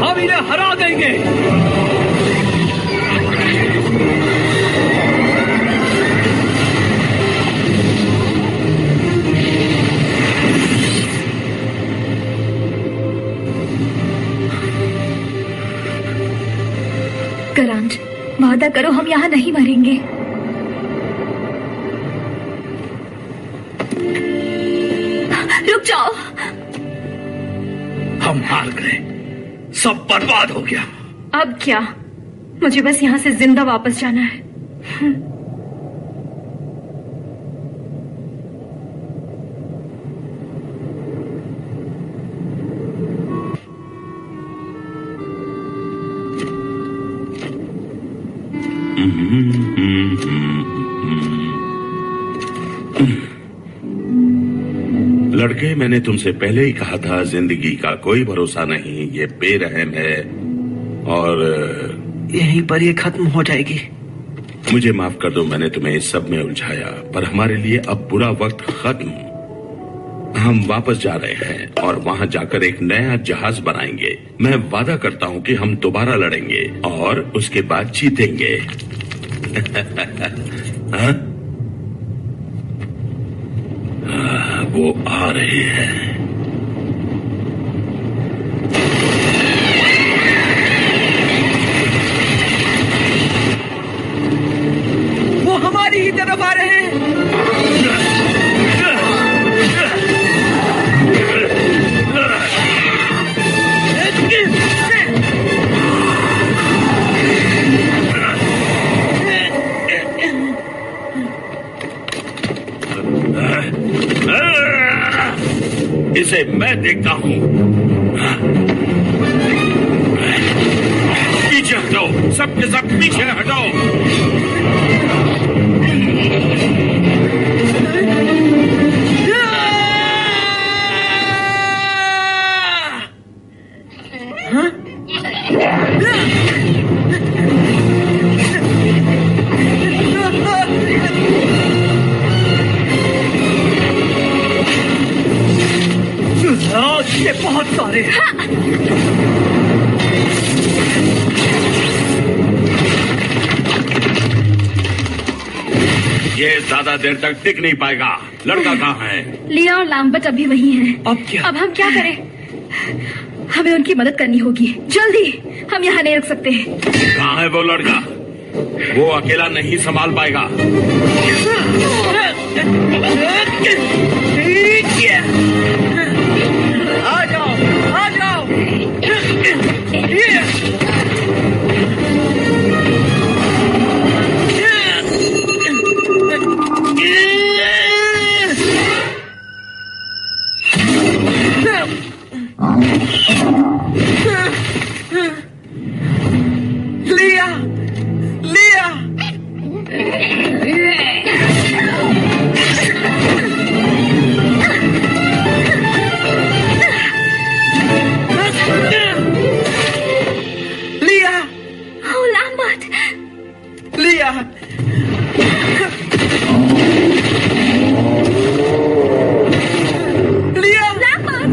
हम इन्हें हरा देंगे। गरांट, वादा करो हम यहाँ नहीं मरेंगे। रुक जाओ। हम हार गए, सब बर्बाद हो गया। अब क्या? मुझे बस यहाँ से जिंदा वापस जाना है। लड़के, मैंने तुमसे पहले ही कहा था, जिंदगी का कोई भरोसा नहीं, ये बेरहम है और यहीं पर ये खत्म हो जाएगी। मुझे माफ कर दो, मैंने तुम्हें इस सब में उलझाया, पर हमारे लिए अब बुरा वक्त खत्म। हम वापस जा रहे हैं और वहां जाकर एक नया जहाज बनाएंगे। मैं वादा करता हूं कि हम दोबारा लड़ेंगे और उसके बाद जीतेंगे। हाँ? वो आ रहे हैं। इसे मैं देखता हूँ। पीछे हटो, सबके सब पीछे हटो। ये बहुत सारे हैं। ये ज्यादा देर तक टिक नहीं पाएगा। लड़का कहाँ है? लिया और लैम्बर्ट अभी वही हैं। अब क्या? अब हम क्या करें? हमें उनकी मदद करनी होगी, जल्दी। हम यहाँ नहीं रख सकते हैं। कहाँ है वो लड़का? वो अकेला नहीं संभाल पाएगा। आ जाओ, आ जाओ। लिया, लिया। लिया, ओह लैम्बर्ट, लिया। लिया, लैम्बर्ट।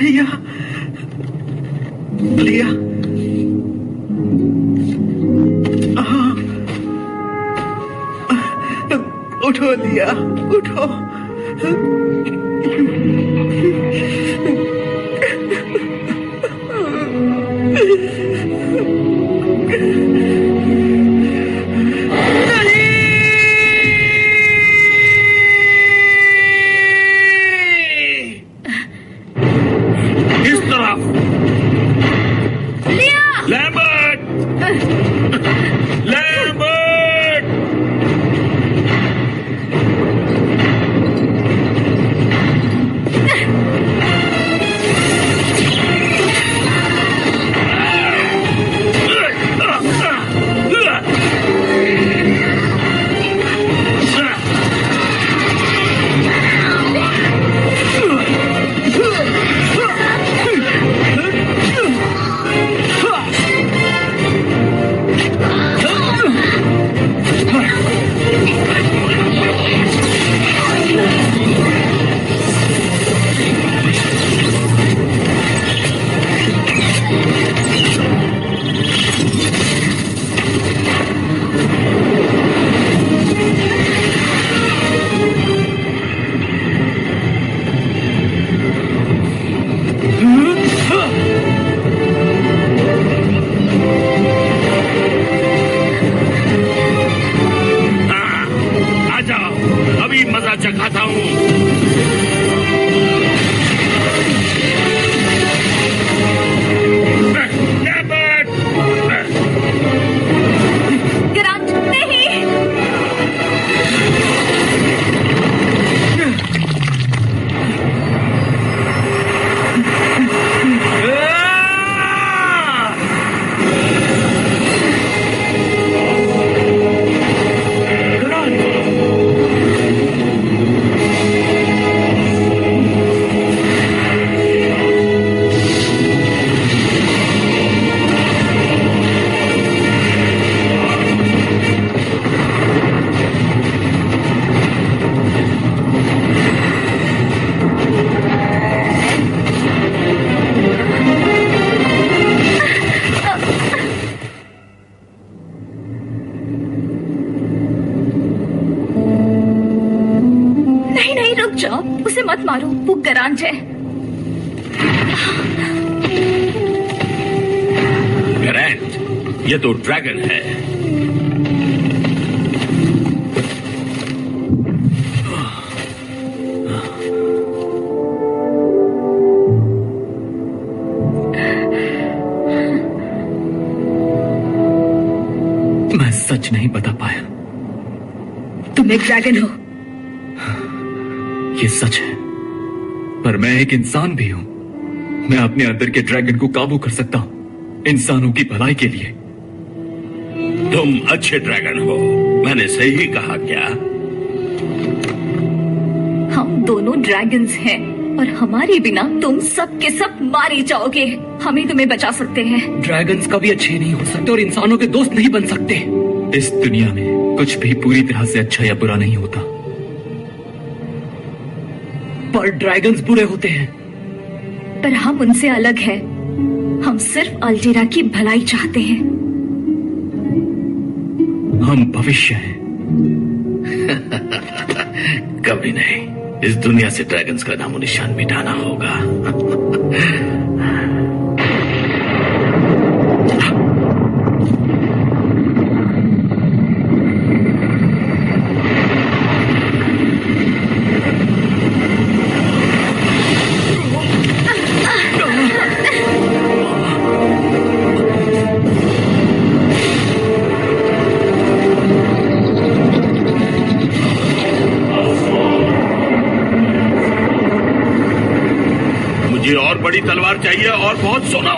लिया, लिया। उठो लिया, उठो। मजा चखाता हूँ। गराज नहीं। उसे मत मारो, वो गरांज है। ग्रैंड, ये तो ड्रैगन है। मैं सच नहीं बता पाया। तुम एक ड्रैगन हो। ये सच है, पर मैं एक इंसान भी हूं। मैं अपने अंदर के ड्रैगन को काबू कर सकता हूं, इंसानों की भलाई के लिए। तुम अच्छे ड्रैगन हो, मैंने सही कहा क्या? हम दोनों ड्रैगन्स हैं और हमारे बिना तुम सब के सब मारे जाओगे। हम ही तुम्हें बचा सकते हैं। ड्रैगन्स कभी अच्छे नहीं हो सकते और इंसानों के दोस्त नहीं बन सकते। इस दुनिया में कुछ भी पूरी तरह से अच्छा या बुरा नहीं होता, पर ड्रैगन्स बुरे होते हैं। पर हम उनसे अलग हैं। हम सिर्फ अल्टेरा की भलाई चाहते हैं। हम भविष्य हैं। कभी नहीं। इस दुनिया से ड्रैगन्स का नामो निशान मिटाना होगा। और बड़ी तलवार चाहिए और बहुत सोना।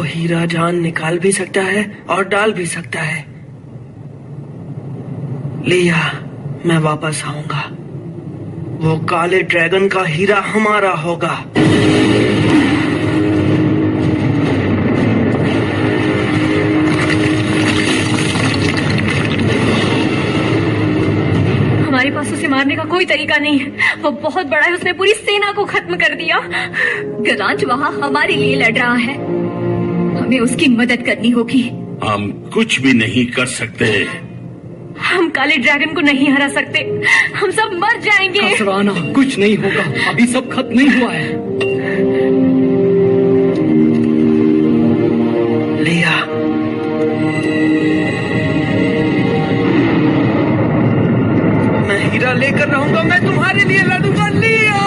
हीरा जान निकाल भी सकता है और डाल भी सकता है। लिया, मैं वापस आऊंगा। वो काले ड्रैगन का हीरा हमारा होगा। हमारे पास उसे मारने का कोई तरीका नहीं है। वो बहुत बड़ा है, उसने पूरी सेना को खत्म कर दिया। गलांज वहाँ हमारे लिए लड़ रहा है, हमें उसकी मदद करनी होगी। हम कुछ भी नहीं कर सकते। हम काले ड्रैगन को नहीं हरा सकते, हम सब मर जाएंगे। कसराना, कुछ नहीं होगा, अभी सब खत्म नहीं हुआ है। लिया, मैं हीरा लेकर रहूंगा, मैं तुम्हारे लिए लड़ूंगा। लिया,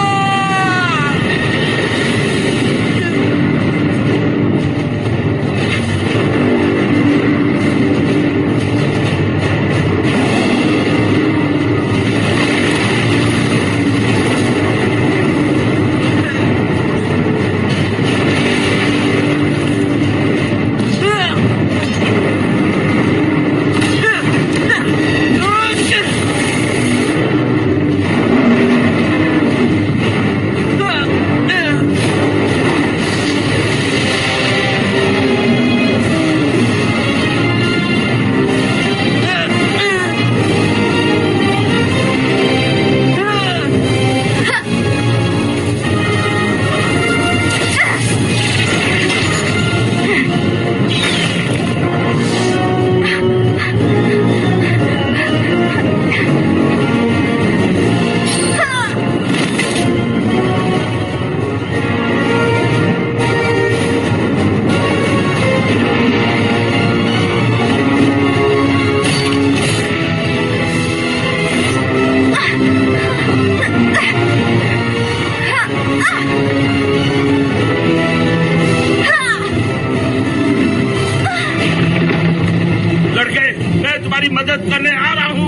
मदद करने आ रहा हूँ।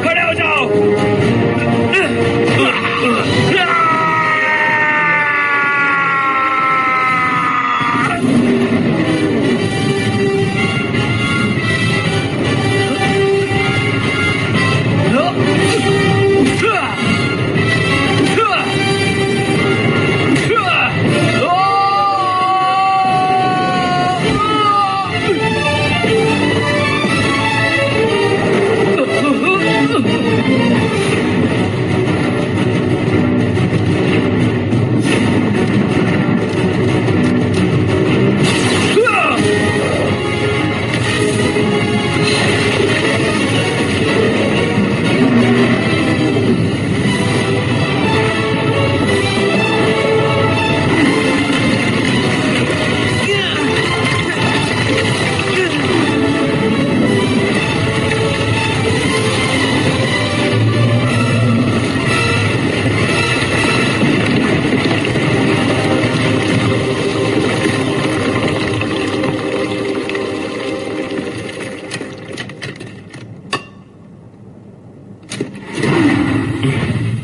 खड़े हो जाओ।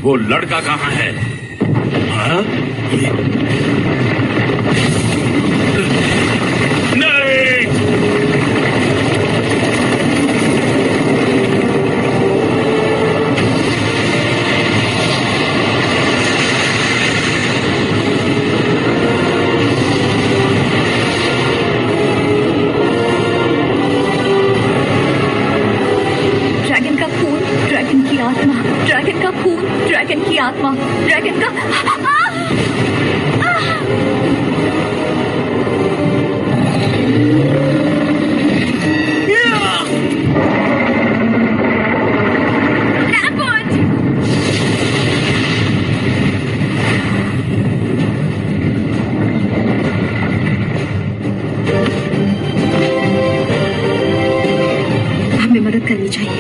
वो लड़का कहाँ है? हाँ? नहीं! ड्रैगन का खून, ड्रैगन की आत्मा, ड्रैगन का खून, ड्रैगन की आत्मा, ड्रैगन का हमें मदद करनी चाहिए।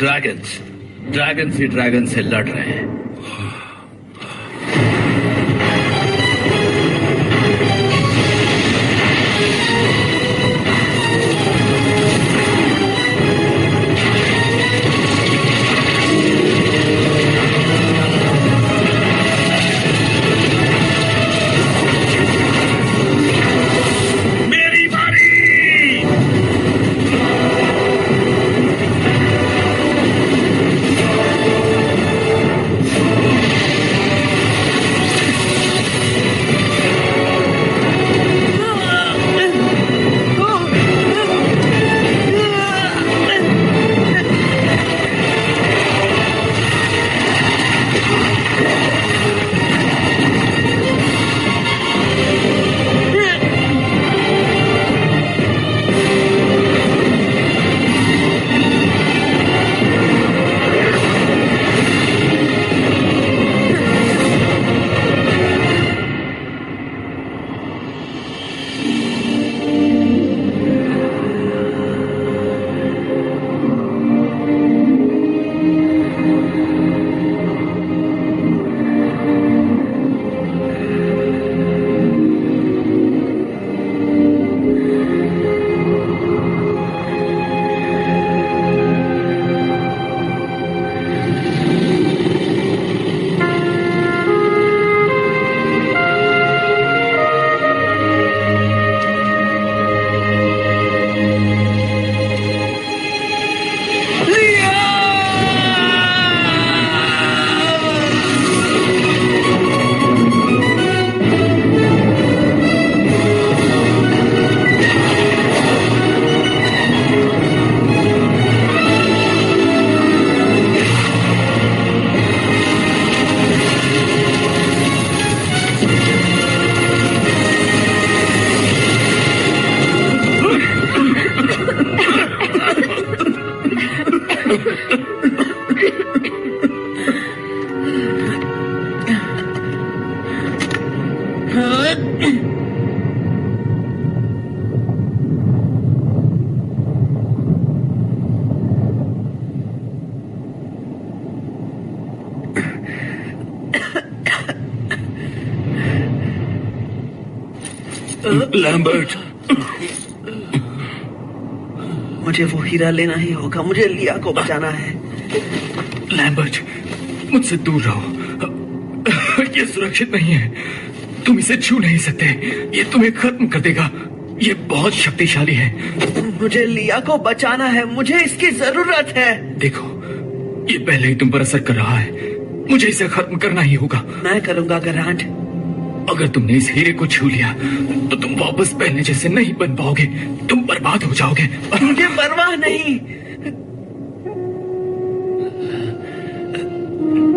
ड्रैगन्स ही ड्रैगन से लड़ रहे हैं। लैम्बर्ट, मुझे वो हीरा लेना ही होगा। मुझे लिया को बचाना है। लैम्बर्ट, मुझसे दूर रहो। ये सुरक्षित नहीं है। तुम इसे छू नहीं सकते। ये तुम्हें खत्म कर देगा। ये बहुत शक्तिशाली है। मुझे लिया को बचाना है। मुझे इसकी जरूरत है। देखो, ये पहले ही तुम पर असर कर रहा है। मुझे इसे खत्म करना ही होगा। मैं करूंगा ग्रांट। अगर तुमने इस हीरे को छू लिया तो तुम वापस पहले जैसे नहीं बन पाओगे। तुम बर्बाद हो जाओगे। मुझे परवाह नहीं।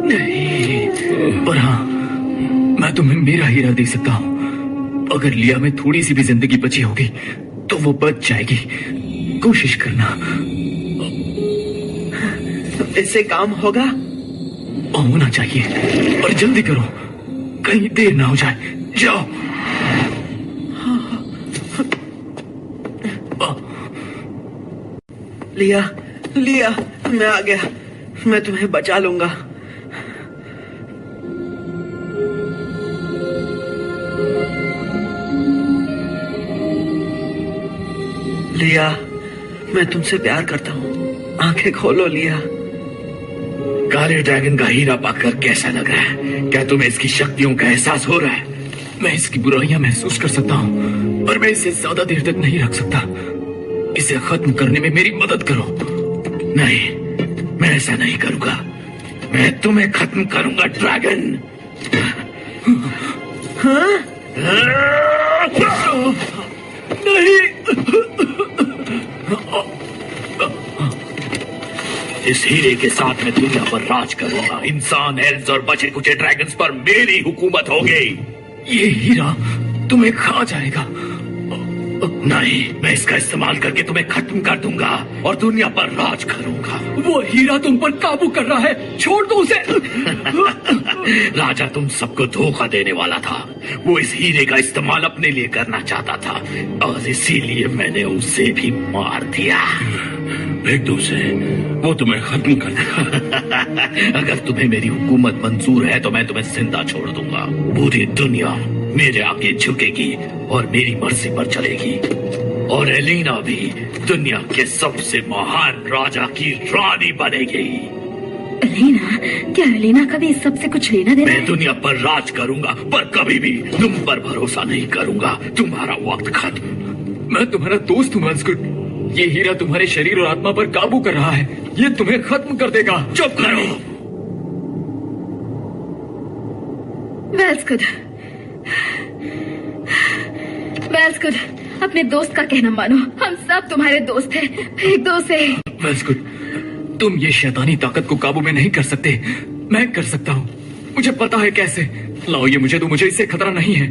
नहीं, पर हाँ, मैं तुम्हें मेरा हीरा दे सकता हूँ। अगर लिया में थोड़ी सी भी जिंदगी बची होगी तो वो बच जाएगी। कोशिश करना। इससे काम होगा? होना चाहिए, और जल्दी करो, कहीं देर ना हो जाए। जाओ। लिया, मैं आ गया। मैं तुम्हें बचा लूंगा। लिया, मैं तुमसे प्यार करता हूँ। आंखें खोलो लिया। काले ड्रैगन का हीरा पाकर कैसा लग रहा है? क्या तुम्हें इसकी शक्तियों का एहसास हो रहा है? मैं इसकी बुराइयां महसूस कर सकता हूँ, पर मैं इसे ज्यादा देर तक नहीं रख सकता। इसे खत्म करने में मेरी मदद करो। नहीं, मैं ऐसा नहीं करूंगा। मैं तुम्हें खत्म करूंगा ड्रैगन। हाँ? नहीं। इस हीरे के साथ मैं दुनिया पर राज करूंगा। इंसान, एल्व्स और बचे कुचे ड्रैगन्स पर मेरी हुकूमत होगी। ये हीरा तुम्हें खा जाएगा। नहीं, मैं इसका इस्तेमाल करके तुम्हें खत्म कर दूंगा और दुनिया पर राज करूंगा। वो हीरा तुम पर काबू कर रहा है। छोड़ दो उसे। राजा तुम सबको धोखा देने वाला था। वो इस हीरे का इस्तेमाल अपने लिए करना चाहता था और इसीलिए मैंने उसे भी मार दिया। फेंक दो उसे, वो तुम्हें खत्म कर देगा। अगर तुम्हें मेरी हुकूमत मंजूर है तो मैं तुम्हें जिंदा छोड़ दूंगा। पूरी दुनिया मेरे आगे झुकेगी और मेरी मर्जी पर चलेगी, और एलिना भी दुनिया के सबसे महान राजा की रानी बनेगी। एलिना? क्या एलिना का भी इस सब से कुछ लेना देना मैं है? दुनिया पर राज करूंगा, पर कभी भी तुम पर भरोसा नहीं करूंगा। तुम्हारा वक्त खत्म। मैं तुम्हारा दोस्त हूँ वेल्सगुड। ये हीरा तुम्हारे शरीर और आत्मा पर काबू कर रहा है। ये तुम्हें खत्म कर देगा। चुप करो। वेल्सगुड, वेल्सगुड, अपने दोस्त का कहना मानो। हम सब तुम्हारे दोस्त हैं, एक दोस्त है। वेल्सगुड, तुम ये शैतानी ताकत को काबू में नहीं कर सकते। मैं कर सकता हूँ। मुझे पता है कैसे। लाओ ये मुझे, तो मुझे इससे खतरा नहीं है।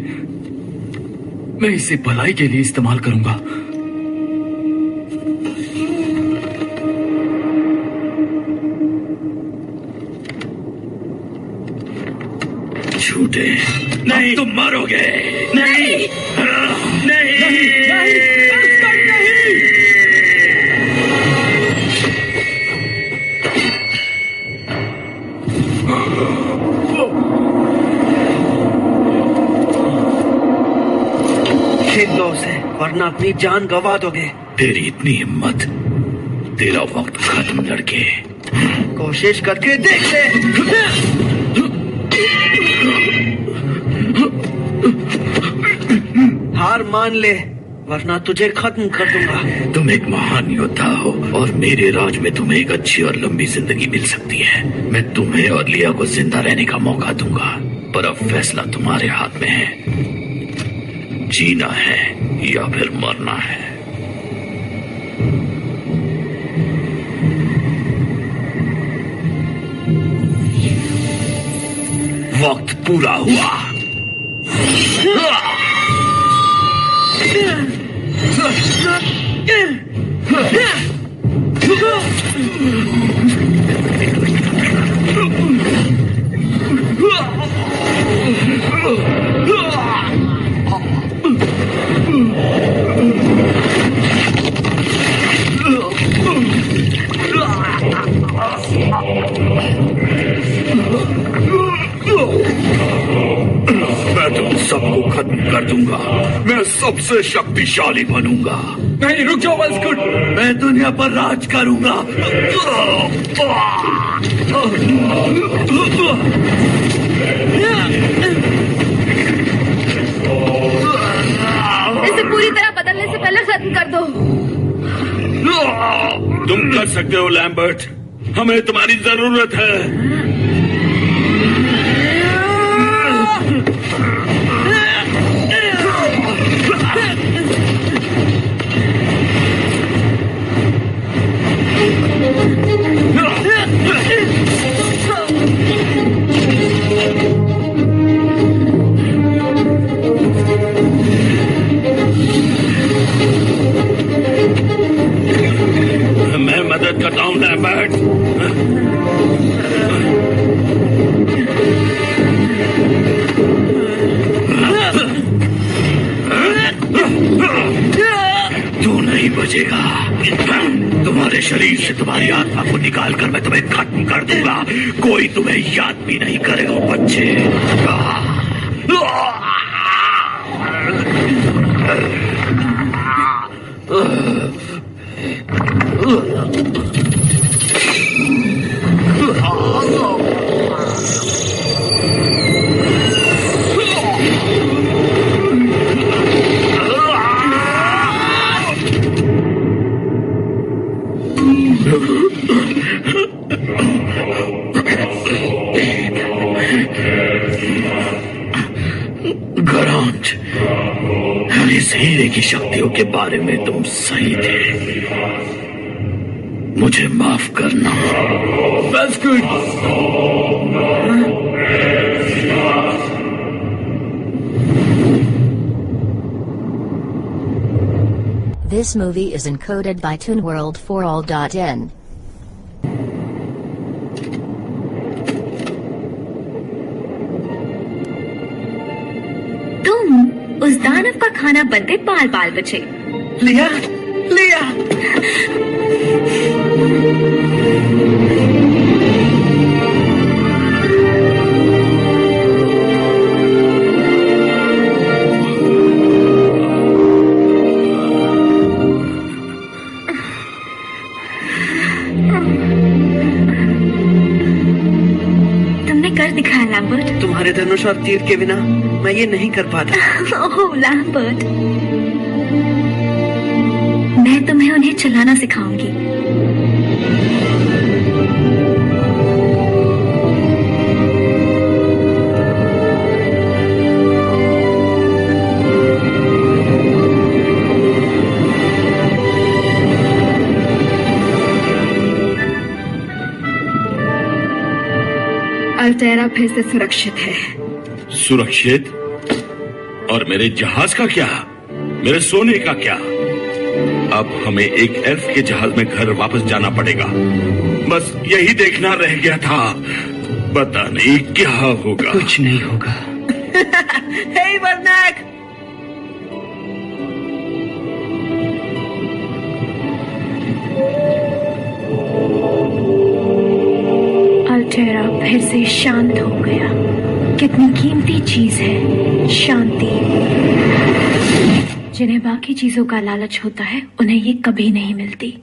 मैं इसे भलाई के लिए इस्तेमाल करूंगा। झूठे नहीं, तुम मरोगे। नहीं, नहीं। छीन लो उसे, वरना अपनी जान गंवा दोगे। तेरी इतनी हिम्मत, तेरा वक्त खत्म लड़के। कोशिश करके देख ले। हार मान ले, वरना तुझे खत्म कर दूंगा। तुम एक महान योद्धा हो और मेरे राज में तुम्हें एक अच्छी और लंबी जिंदगी मिल सकती है। मैं तुम्हें और लिया को जिंदा रहने का मौका दूंगा, पर अब फैसला तुम्हारे हाथ में है। जीना है या फिर मरना है। वक्त पूरा हुआ। मैं तुम सबको खत्म कर दूंगा। मैं सबसे शक्तिशाली बनूंगा। नहीं, रुक जाओ वेल्सगुड। मैं दुनिया पर राज करूंगा। इसे पूरी तरह बदलने से पहले खत्म कर दो। तुम कर सकते हो लैम्बर्ट, हमें तुम्हारी जरूरत है। मैं मदद करता हूँ लैम्बर्ट। तू नहीं बचेगा। तुम्हारे शरीर से तुम्हारी आत्मा को निकाल कर मैं तुम्हें खत्म कर दूंगा। कोई तुम्हें याद भी नहीं करेगा बच्चे। गरांज, इस हीरे की शक्तियों के बारे में तुम सही थे। मुझे माफ करना। That's good. This movie is encoded by ToonWorld4All.in. तुम उस दानव का खाना बनते बाल बाल बचे। लिया लिया कर दिखाया लैम्बर्ट। तुम्हारे धनुष और तीर के बिना मैं ये नहीं कर पाता। ओह लैम्बर्ट, मैं तुम्हें उन्हें चलाना सिखाऊंगी। अल्टेरा फिर से सुरक्षित है। सुरक्षित? और मेरे जहाज का क्या? मेरे सोने का क्या? अब हमें एक एल्फ के जहाज में घर वापस जाना पड़ेगा। बस यही देखना रह गया था। पता नहीं क्या होगा। कुछ नहीं होगा। हे वर्नाक! अल्टेरा फिर से शांत हो गया। कितनी कीमती चीज है शांति। जिन्हें बाकी चीजों का लालच होता है उन्हें ये कभी नहीं मिलती।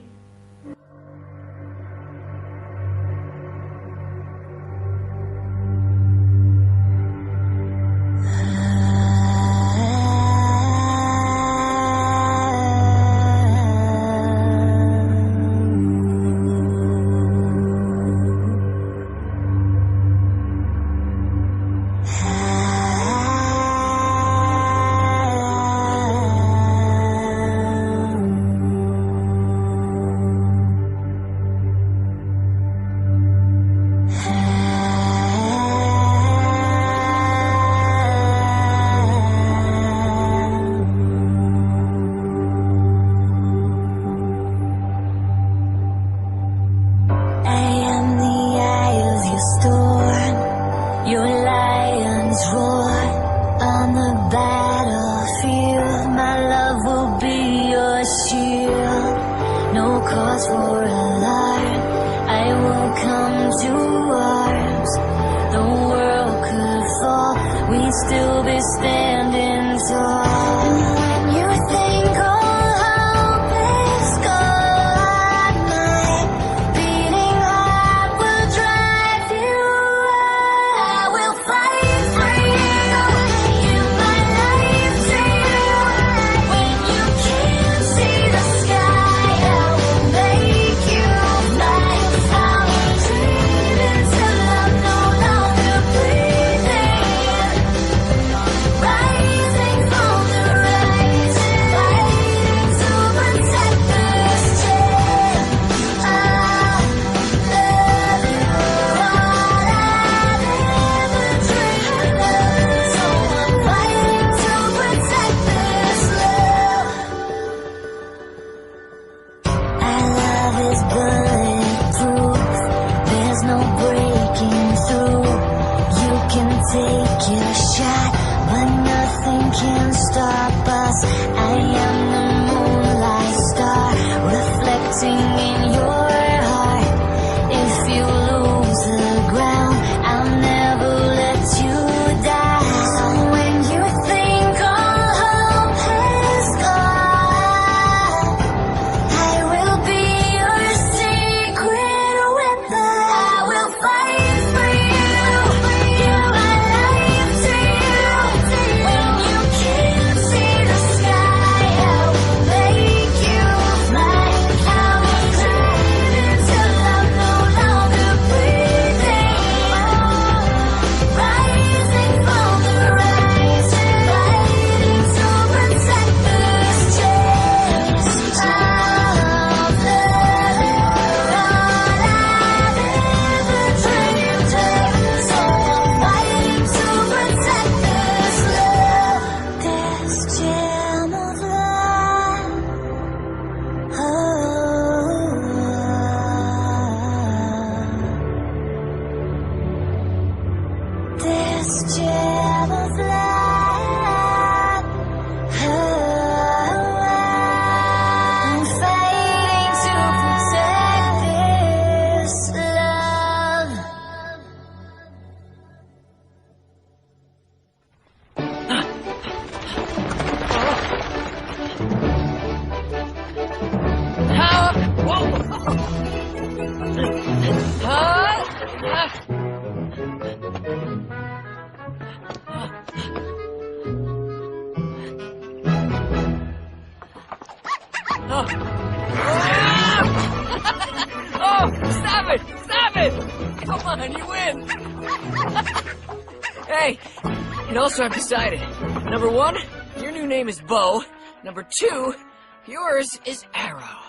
Oh, stop it! Stop it! Come on, you win! Hey, and also I've decided. Number 1, your new name is Bo. Number 2, yours is Arrow.